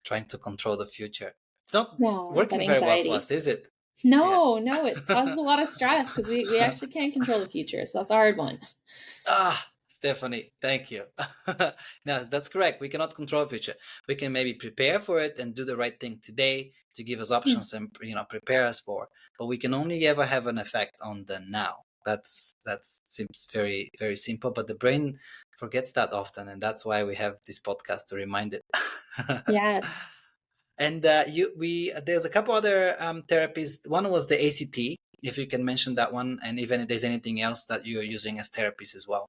trying to control the future. It's not Yeah, that working very well for anxiety. us, is it? Yeah. No, no, it causes a lot of stress because we actually can't control the future. So that's a hard one. Stephanie, thank you. No, that's correct. We cannot control the future. We can maybe prepare for it and do the right thing today to give us Yeah. options and prepare us for. But we can only ever have an effect on the now. That seems very very simple, but the brain forgets that often, and that's why we have this podcast to remind it. Yes. And there's a couple other therapies. One was the ACT. If you can mention that one, and even if there's anything else that you're using as therapies as well.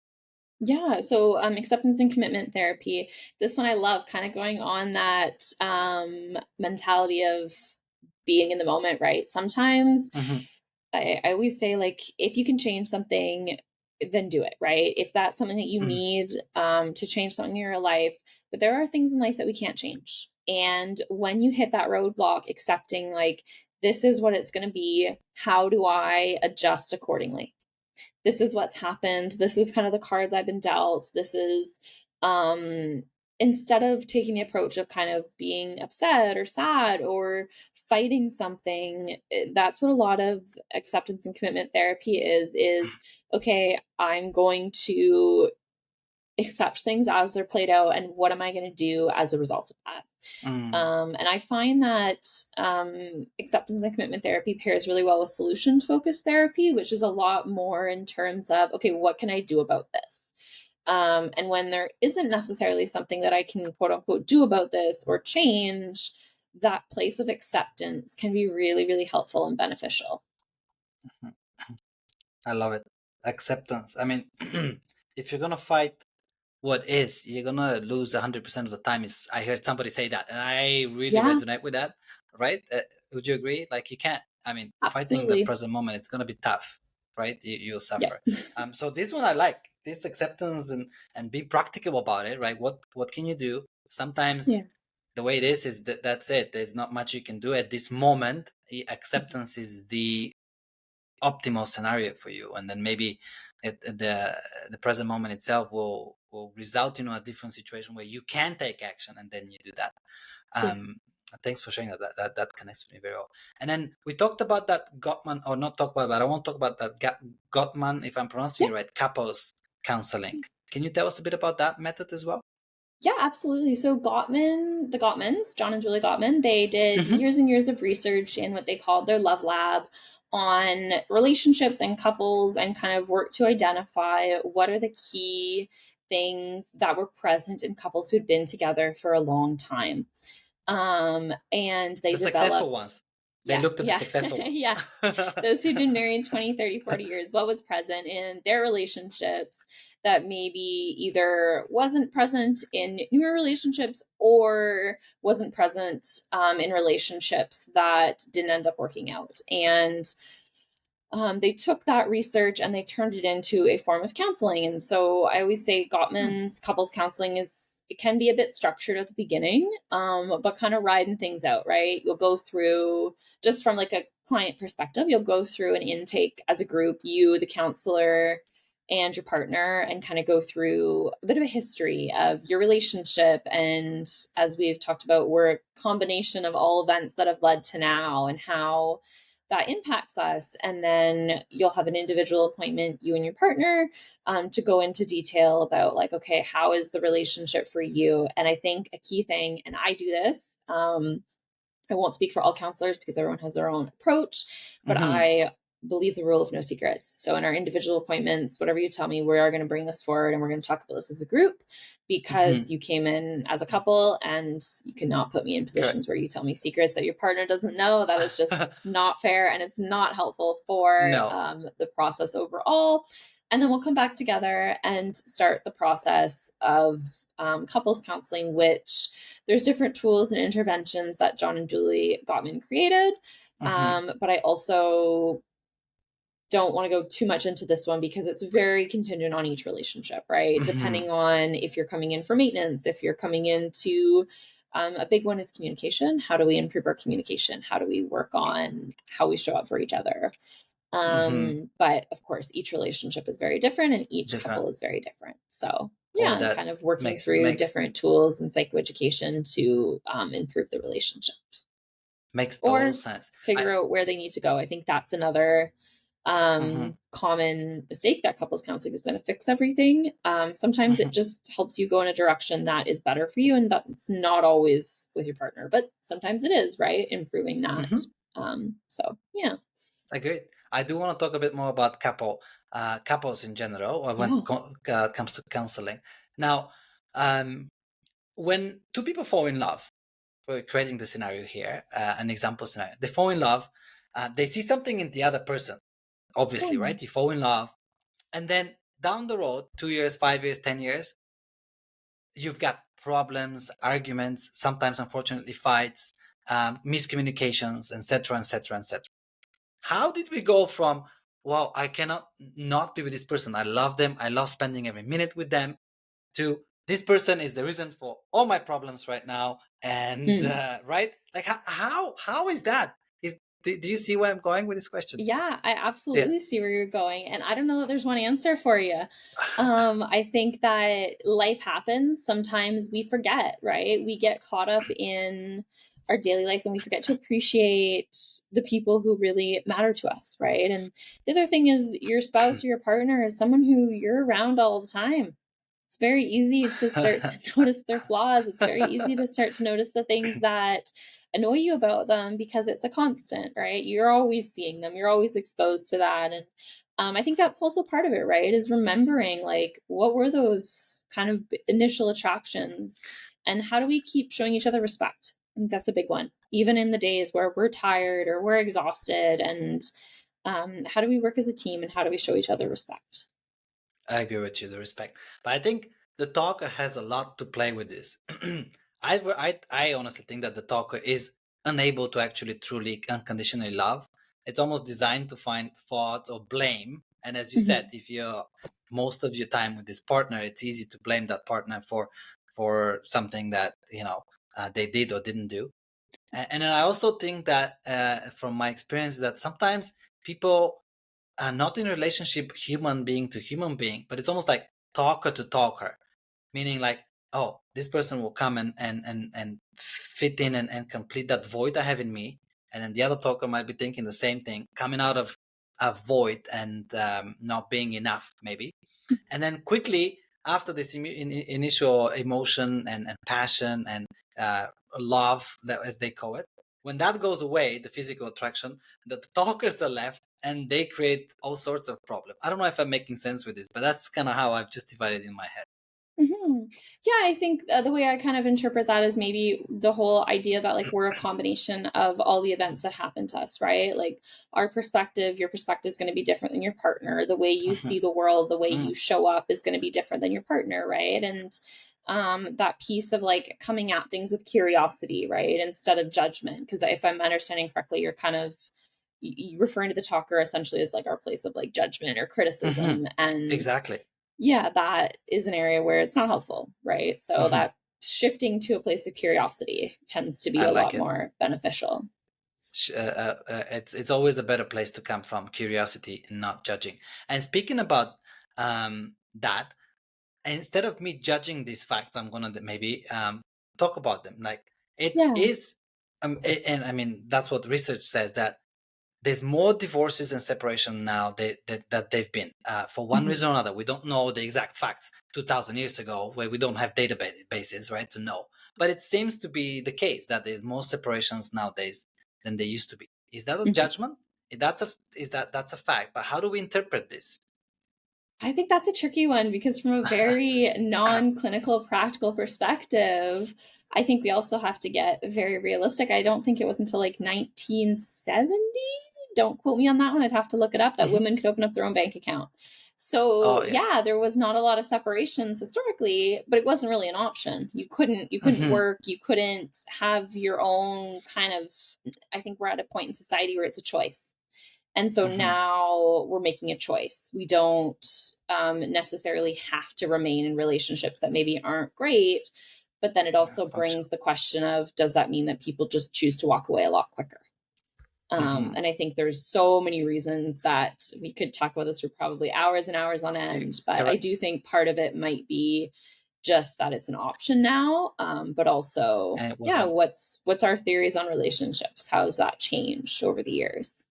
Yeah, so acceptance and commitment therapy. This one I love, kind of going on that mentality of being in the moment, right? Sometimes Hmm. I always say, like, if you can change something, then do it, right? If that's something that you Hmm. need to change something in your life, but there are things in life that we can't change. And when you hit that roadblock, accepting, like, this is what it's going to be, how do I adjust accordingly? This is what's happened. This is kind of the cards I've been dealt. This is, um, instead of taking the approach of kind of being upset or sad or fighting something, that's what a lot of acceptance and commitment therapy is okay, I'm going to accept things as they're played out and what am I going to do as a result of that. Mm. And I find that acceptance and commitment therapy pairs really well with solutions focused therapy, which is a lot more in terms of, okay, what can I do about this? And when there isn't necessarily something that I can quote unquote do about this or change, that place of acceptance can be really, really helpful and beneficial. I love it. Acceptance. I mean, if you're gonna fight what is, you're gonna lose 100% of the time. Is I heard somebody say that, and I really Yeah, resonate with that. Right? Would you agree? Like you can't. I mean, fighting the absolutely. present moment, it's gonna be tough, right? You'll Yeah. suffer. So this one I like this acceptance and be practical about it, right? What can you do? Sometimes Yeah. the way it is that that's it. There's not much you can do at this moment. Acceptance is the optimal scenario for you, and then maybe the present moment itself will result in a different situation where you can take action, and then you do that. Yeah. um Thanks for sharing that. That connects with me very well. And then we talked about that Gottman, or not talk about, but I won't talk about that Gottman, if I'm pronouncing Yeah. it right, couples counseling. Can you tell us a bit about that method as well? Yeah, absolutely. So Gottman, the Gottmans, John and Julie Gottman, they did Mm-hmm. years and years of research in what they called their love lab on relationships and couples, and kind of worked to identify what are the key things that were present in couples who'd been together for a long time. And they The successful developed, ones. They yeah, looked at the yeah, successful ones. yes. Those who'd been married 20, 30, 40 years, what was present in their relationships that maybe either wasn't present in newer relationships or wasn't present in relationships that didn't end up working out. And they took that research and they turned it into a form of counseling. And so I always say Hmm. Gottman's couples counseling it can be a bit structured at the beginning, but kind of riding things out, right? You'll go through, just from like a client perspective, you'll go through an intake as a group, you, the counselor, and your partner, and kind of go through a bit of a history of your relationship. And as we've talked about, we're a combination of all events that have led to now and how that impacts us. And then you'll have an individual appointment, you and your partner, to go into detail about, like, okay, how is the relationship for you? And I think a key thing, and I do this, I won't speak for all counselors because everyone has their own approach, but Mm-hmm. I believe the rule of no secrets. So in our individual appointments, whatever you tell me, we are going to bring this forward and we're going to talk about this as a group, Mm-hmm. because you came in as a couple and you cannot put me in Correct. positions where you tell me secrets that your partner doesn't know. That is just not fair, and it's not helpful for No. the process overall. And then we'll come back together and start the process of couples counseling, which there's different tools and interventions that John and Julie Gottman created. Mm-hmm. But I also don't want to go too much into this one because it's very contingent on each relationship, right? Mm-hmm. Depending on if you're coming in for maintenance, if you're coming into a big one is communication. How do we improve our communication? How do we work on how we show up for each other? Mm-hmm. But of course, each relationship is very different and each Different. couple is very different. So All yeah, and that kind of working makes through makes different tools and psychoeducation to improve the relationships makes total or sense. figure out where they need to go. I think that's another Mm-hmm. common mistake, that couples counseling is going to fix everything. Sometimes it Mm-hmm. just helps you go in a direction that is better for you, and that's not always with your partner, but sometimes it is, right? Improving that. Mm-hmm. So yeah. Agreed. I do want to talk a bit more about couples in general, or when Yeah. it comes to counseling. Now, when two people fall in love, we're creating the scenario here, an example scenario. They fall in love, they see something in the other person, obviously, Yeah. right? You fall in love, and then down the road, 2 years, 5 years, 10 years, you've got problems, arguments, sometimes unfortunately fights, miscommunications, etc., etc., etc. How did we go from, wow, I cannot not be with this person, I love them, I love spending every minute with them, to this person is the reason for all my problems right now, and Mm. right, like how is that? Do you see where I'm going with this question? Yeah, I Yeah. absolutely see where you're going. And I don't know that there's one answer for you. I think that life happens. Sometimes we forget, right? We get caught up in our daily life and we forget to appreciate the people who really matter to us, right? And the other thing is, your spouse or your partner is someone who you're around all the time. It's very easy to start to notice their flaws. It's very easy to start to notice the things that annoy you about them because it's a constant, right? You're always seeing them, you're always exposed to that. And I think that's also part of it, right? Is remembering, like, what were those kind of initial attractions and how do we keep showing each other respect? I think that's a big one, even in the days where we're tired or we're exhausted. And how do we work as a team and how do we show each other respect? I agree with you, the respect. But I think the talker has a lot to play with this. I honestly think that the talker is unable to actually truly unconditionally love. It's almost designed to find faults or blame. And as you said, Mhm. if you're most of your time with this partner, it's easy to blame that partner for something that they did or didn't do. And then I also think that from my experience that sometimes people not in relationship human being to human being, but it's almost like talker to talker, meaning like, oh, this person will come and fit in and complete that void I have in me. And then the other talker might be thinking the same thing, coming out of a void and not being enough, maybe. And then quickly after this initial emotion and passion and love, as they call it, when that goes away, the physical attraction, the talkers are left and they create all sorts of problems. I don't know if I'm making sense with this, but that's kind of how I've justified it in my head. Hmm. Yeah, I think the way I kind of interpret that is maybe the whole idea that like we're a combination of all the events that happen to us, right? Like our perspective, your perspective is going to be different than your partner. The way you see the world, the way you show up is going to be different than your partner, right? And that piece of like coming at things with curiosity, right, instead of judgment. Because if I'm understanding correctly, you're kind of you referring to the talker essentially as like our place of like judgment or criticism, and Exactly. yeah, that is an area where it's not helpful, right? So that shifting to a place of curiosity tends to be I a like lot it. more beneficial. It's always a better place to come from, curiosity and not judging. And speaking about that, instead of me judging these facts, I'm gonna maybe talk about them. Like it Yeah. is, and I mean that's what research says, that there's more divorces and separation now that they've been for one Mhm. reason or another. We don't know the exact facts 2,000 years ago, where we don't have databases, right, to know. But it seems to be the case that there's more separations nowadays than there used to be. Is that a Mhm. judgment? That's a fact? But how do we interpret this? I think that's a tricky one because, from a very non clinical, practical perspective, I think we also have to get very realistic. I don't think it was until like 1970, don't quote me on that one, I'd have to look it up, that Mhm. women could open up their own bank account. So Oh yes. yeah, there was not a lot of separations historically, but it wasn't really an option. You couldn't Hmm. work, you couldn't have your own kind of, I think we're at a point in society where it's a choice. And so Hmm. now we're making a choice. We don't necessarily have to remain in relationships that maybe aren't great. But then it Yeah, also function. brings the question of, does that mean that people just choose to walk away a lot quicker? Hmm. And I think there's so many reasons that we could talk about this for probably hours and hours on end. But I Correct. do think part of it might be just that it's an option now, but also, And it yeah, wasn't. what's our theories on relationships? How has that changed over the years?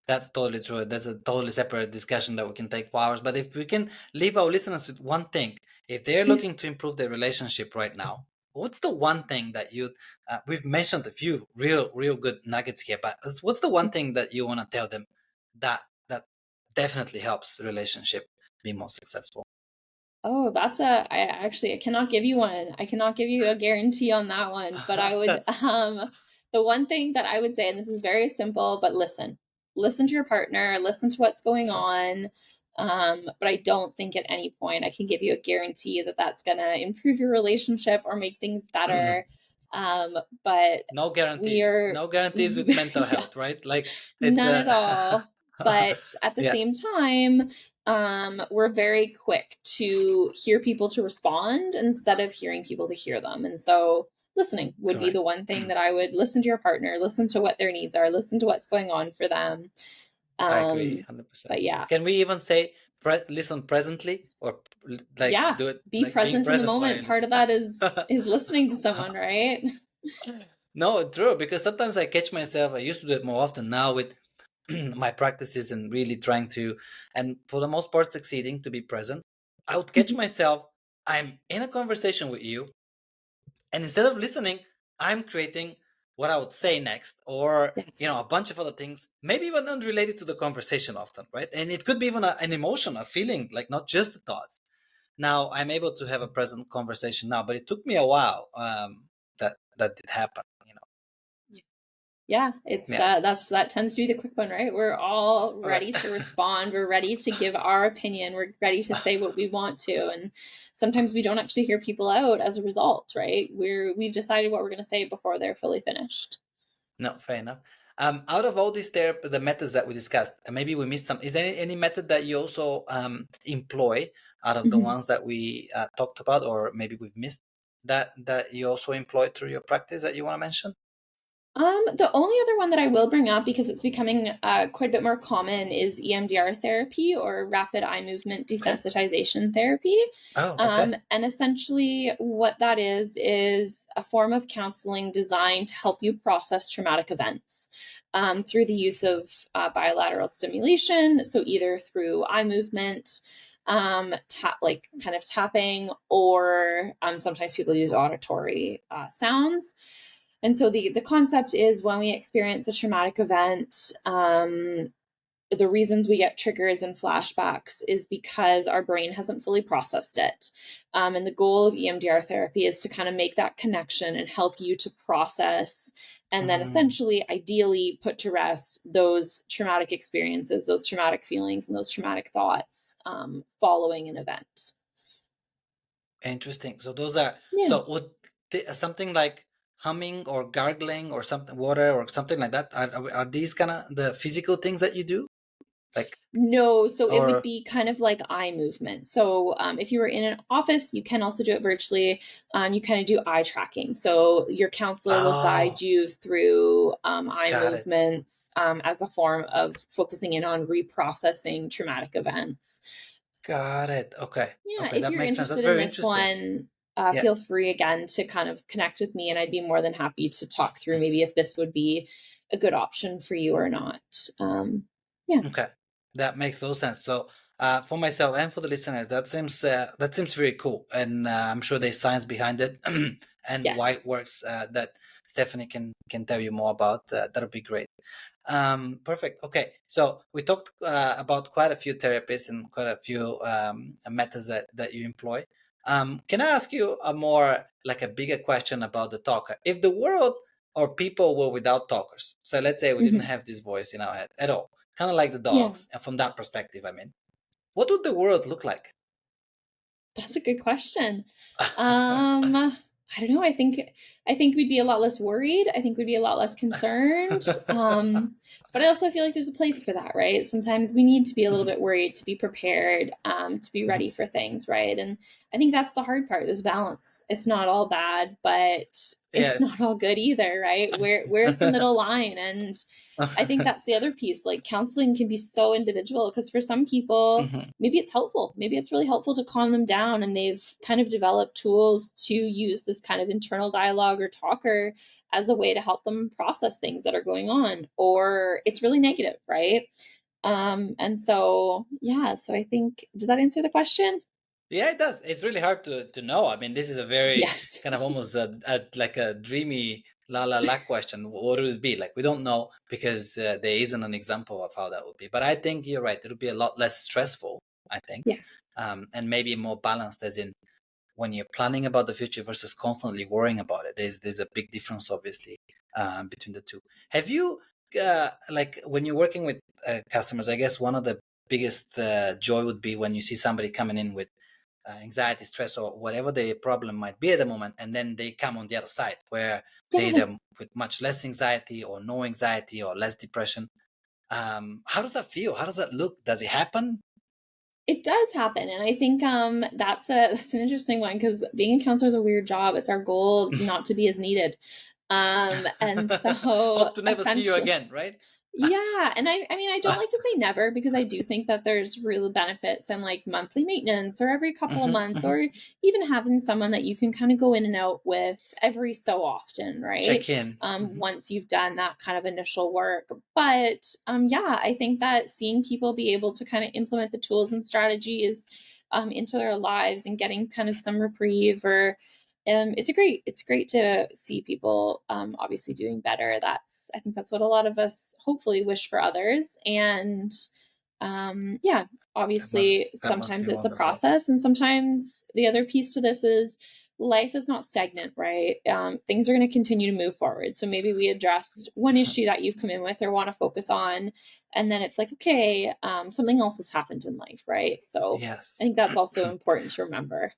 That's totally true. That's a totally separate discussion that we can take for hours. But if we can leave our listeners with one thing, if they're Yeah. looking to improve their relationship right now, what's the one thing that we've mentioned a few real good nuggets here, but what's the one thing that you want to tell them that definitely helps the relationship be more successful? Oh, I cannot give you one. I cannot give you a guarantee on that one, but I would, the one thing that I would say, and this is very simple, but listen to your partner, listen to what's going So, on. But I don't think at any point I can give you a guarantee that that's going to improve your relationship or make things better. But no we guarantees. are, No guarantees with mental yeah, health, right? Like it's none at all. But at the yeah, same time, we're very quick to hear people to respond instead of hearing people to hear them. And so listening would be correct. the one thing that I would listen to your partner, listen to what their needs are, listen to what's going on for them. I agree, Um, 100%. but yeah, Can we even say listen presently, or like yeah, do it be like being present in the present while you moment. Part listen? of that is listening to someone, right? No, true, because sometimes I catch myself. I used to do it more often. Now with my practices and really trying to, and for the most part, succeeding to be present, I would catch myself. I'm in a conversation with you, and instead of listening, I'm creating what I would say next, or a Yes. bunch of other things, maybe even unrelated to the conversation often, right? And it could be even an emotion, a feeling, like not just the thoughts. Now I'm able to have a present conversation now, but it took me a while that did happen. Yeah, it's Yeah, that tends to be the quick one, right? We're all ready correct. to respond. We're ready to give our opinion. We're ready to say what we want to, and sometimes we don't actually hear people out as a result, right? We've decided what we're going to say before they're fully finished. No, fair enough. Out of all these the methods that we discussed, maybe we missed some. Is there any method that you also employ out of the Mhm. ones that we talked about, or maybe we've missed that you also employ through your practice that you want to mention? The only other one that I will bring up, because it's becoming quite a bit more common, is EMDR therapy, or rapid eye movement Okay. desensitization therapy. Oh, okay. And essentially, what that is a form of counseling designed to help you process traumatic events through the use of bilateral stimulation. So, either through eye movement, like kind of tapping, or sometimes people use auditory sounds. And so the concept is, when we experience a traumatic event, the reasons we get triggers and flashbacks is because our brain hasn't fully processed it. And the goal of EMDR therapy is to kind of make that connection and help you to process, and then Mm, essentially, ideally, put to rest those traumatic experiences, those traumatic feelings, and those traumatic thoughts following an event. interesting. So those are, Yeah. so would something like humming or gargling or something, water or something like that, are these kind of the physical things that you do? Like, No, so it would or, be kind of like eye movement. So if you were in an office, you can also do it virtually. You kind of do eye tracking. So your counselor will guide oh, you through eye got it. movements as a form of focusing in on reprocessing traumatic events. Got it. Okay. Yeah, Okay. if That you're makes sense. That's interested in very this interesting. one, Yeah. feel free again to kind of connect with me, and I'd be more than happy to talk through maybe if this would be a good option for you or not. Yeah. Okay, that makes all sense. So, for myself and for the listeners, that seems very cool, and I'm sure there's science behind it, and why it Yes. works. That Stephanie can tell you more about. That'll be great. Perfect. Okay, so we talked about quite a few therapists and quite a few methods that you employ. Can I ask you a more like a bigger question about the talker? If the world or people were without talkers, so let's say we didn't Mhm. have this voice in our head at all, kind of like the Yeah. dogs, and from that perspective, I mean, what would the world look like? That's a good question. I don't know. I think we'd be a lot less worried. I think we'd be a lot less concerned. But I also feel like there's a place for that, right? Sometimes we need to be a little Mhm, bit worried to be prepared, to be mhm. ready for things, right? And I think that's the hard part. There's balance. It's not all bad, but it's Yes. not all good either, right? Where's the middle line? And I think that's the other piece. Like, counseling can be so individual, because for some people, Mhm. maybe it's helpful. Maybe it's really helpful to calm them down, and they've kind of developed tools to use this kind of internal dialogue or talker as a way to help them process things that are going on. Or it's really negative, right? And so, yeah, so I think, does that answer the question? Yeah, it does. It's really hard to know. I mean, this is a very Yes. kind of almost like a dreamy la la la question. What would it be? Like, we don't know because there isn't an example of how that would be. But I think you're right. It'll be a lot less stressful, I think, Yeah. and maybe more balanced, as in when you're planning about the future versus constantly worrying about it. There's a big difference, obviously, between the two. Have you like when you're working with customers? I guess one of the biggest joy would be when you see somebody coming in with anxiety, stress, or whatever the problem might be at the moment, and then they come on the other side where they Yeah. either with much less anxiety or no anxiety or less depression. How does that feel? How does that look? Does it happen? It does happen, and I think that's an interesting one, because being a counselor is a weird job. It's our goal not to be as needed, and so Hope to never see you essentially, again, right? yeah, and I mean, I don't like to say never, because I do think that there's real benefits and like monthly maintenance, or every couple of Hmm, months, hmm. or even having someone that you can kind of go in and out with every so often, right? Check in. Hmm. Once you've done that kind of initial work. But yeah, I think that seeing people be able to kind of implement the tools and strategies into their lives, and getting kind of some reprieve, or it's great to see people obviously doing better. I think that's what a lot of us hopefully wish for others. And yeah, obviously That must sometimes be it's a wonderful. process, and sometimes the other piece to this is life is not stagnant, right? Things are going to continue to move forward. So maybe we addressed one Mhm. issue that you've come in with or want to focus on, and then it's like, okay, something else has happened in life, right? So I Yes. think that's also important to remember.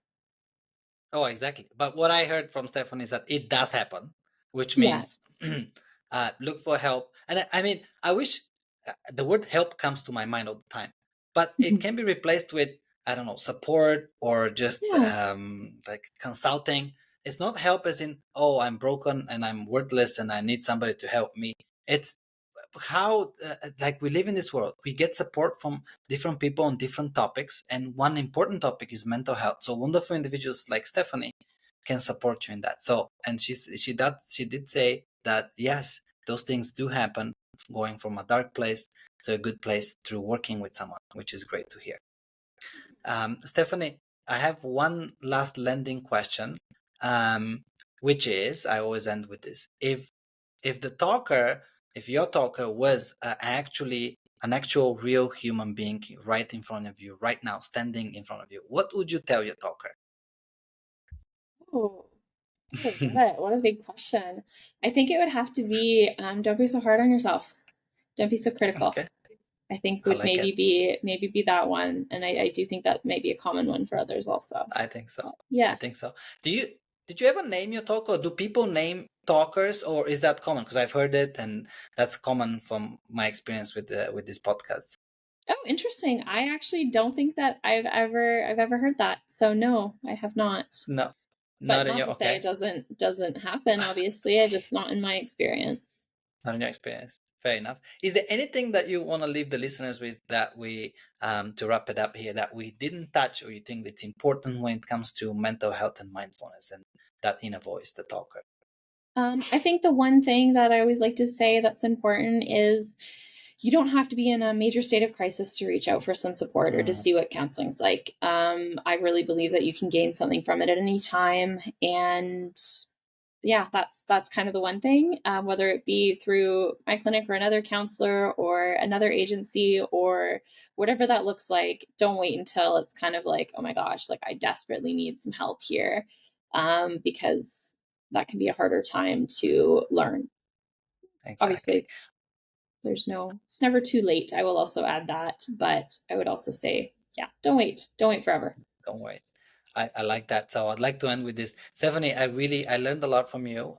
Oh, exactly. But what I heard from Stefan is that it does happen, which means Yes. look for help. And I mean, I wish the word help comes to my mind all the time, but it Mhm. can be replaced with, I don't know, support or just Yeah. like consulting. It's not help as in, oh, I'm broken and I'm worthless and I need somebody to help me. It's how like we live in this world, we get support from different people on different topics, and one important topic is mental health. So wonderful individuals like Stephanie can support you in that. So, and she did say that yes, those things do happen, going from a dark place to a good place through working with someone, which is great to hear. Stephanie, I have one last landing question, which is, I always end with this: if the talker, if your talker was actually an actual real human being right in front of you right now, standing in front of you, what would you tell your talker? Oh, what a big question. I think it would have to be don't be so hard on yourself. Don't be so critical. Okay, I think I would like it. maybe be that one. And I do think that may be a common one for others also. I think so. But I yeah. think so. Did you ever name your talker? Or do people name talkers, or is that common? Because I've heard it, and that's common from my experience with this podcast. Oh, interesting. I actually don't think that I've ever heard that. So no, I have not. No, But not in not your to say it okay. doesn't happen, obviously. I just not in my experience. Not in your experience. Fair enough. Is there anything that you want to leave the listeners with, that we, to wrap it up here, that we didn't touch, or you think that's important when it comes to mental health and mindfulness and that inner voice, the talker? I think the one thing that I always like to say that's important is you don't have to be in a major state of crisis to reach out for some support or to Mm, see what counseling's like. I really believe that you can gain something from it at any time, and yeah, that's kind of the one thing. Whether it be through my clinic or another counselor or another agency or whatever that looks like, don't wait until it's kind of like, oh my gosh, like I desperately need some help here, because that can be a harder time to learn. exactly. Obviously, it's never too late. I will also add that, but I would also say, yeah, don't wait forever. Don't worry. I like that. So I'd like to end with this. Stephanie, I learned a lot from you.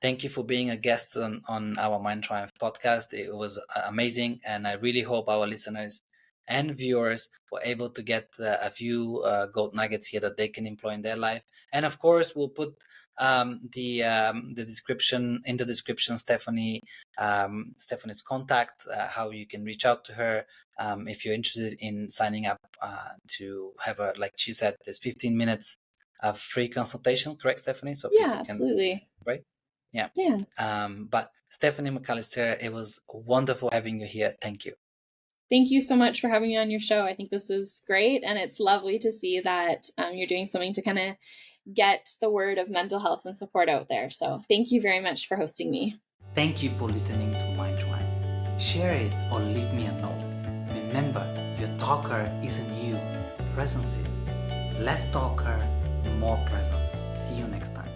Thank you for being a guest on our Mind Triumph podcast. It was amazing. And I really hope our listeners and viewers were able to get a few gold nuggets here that they can employ in their life. And of course, we'll put the description, in the description, Stephanie's contact, how you can reach out to her, if you're interested in signing up to have a, like she said, there's 15 minutes of free consultation, correct, Stephanie? So Yeah, people can, absolutely. right? Yeah. Yeah. But Stephanie McAlister, it was wonderful having you here. Thank you. Thank you so much for having me on your show. I think this is great. And it's lovely to see that you're doing something to kind of get the word of mental health and support out there. So thank you very much for hosting me. Thank you for listening to Mind Tribe. Share it or leave me a note. Remember, your talker isn't you, presence is. Less talker, more presence. See you next time.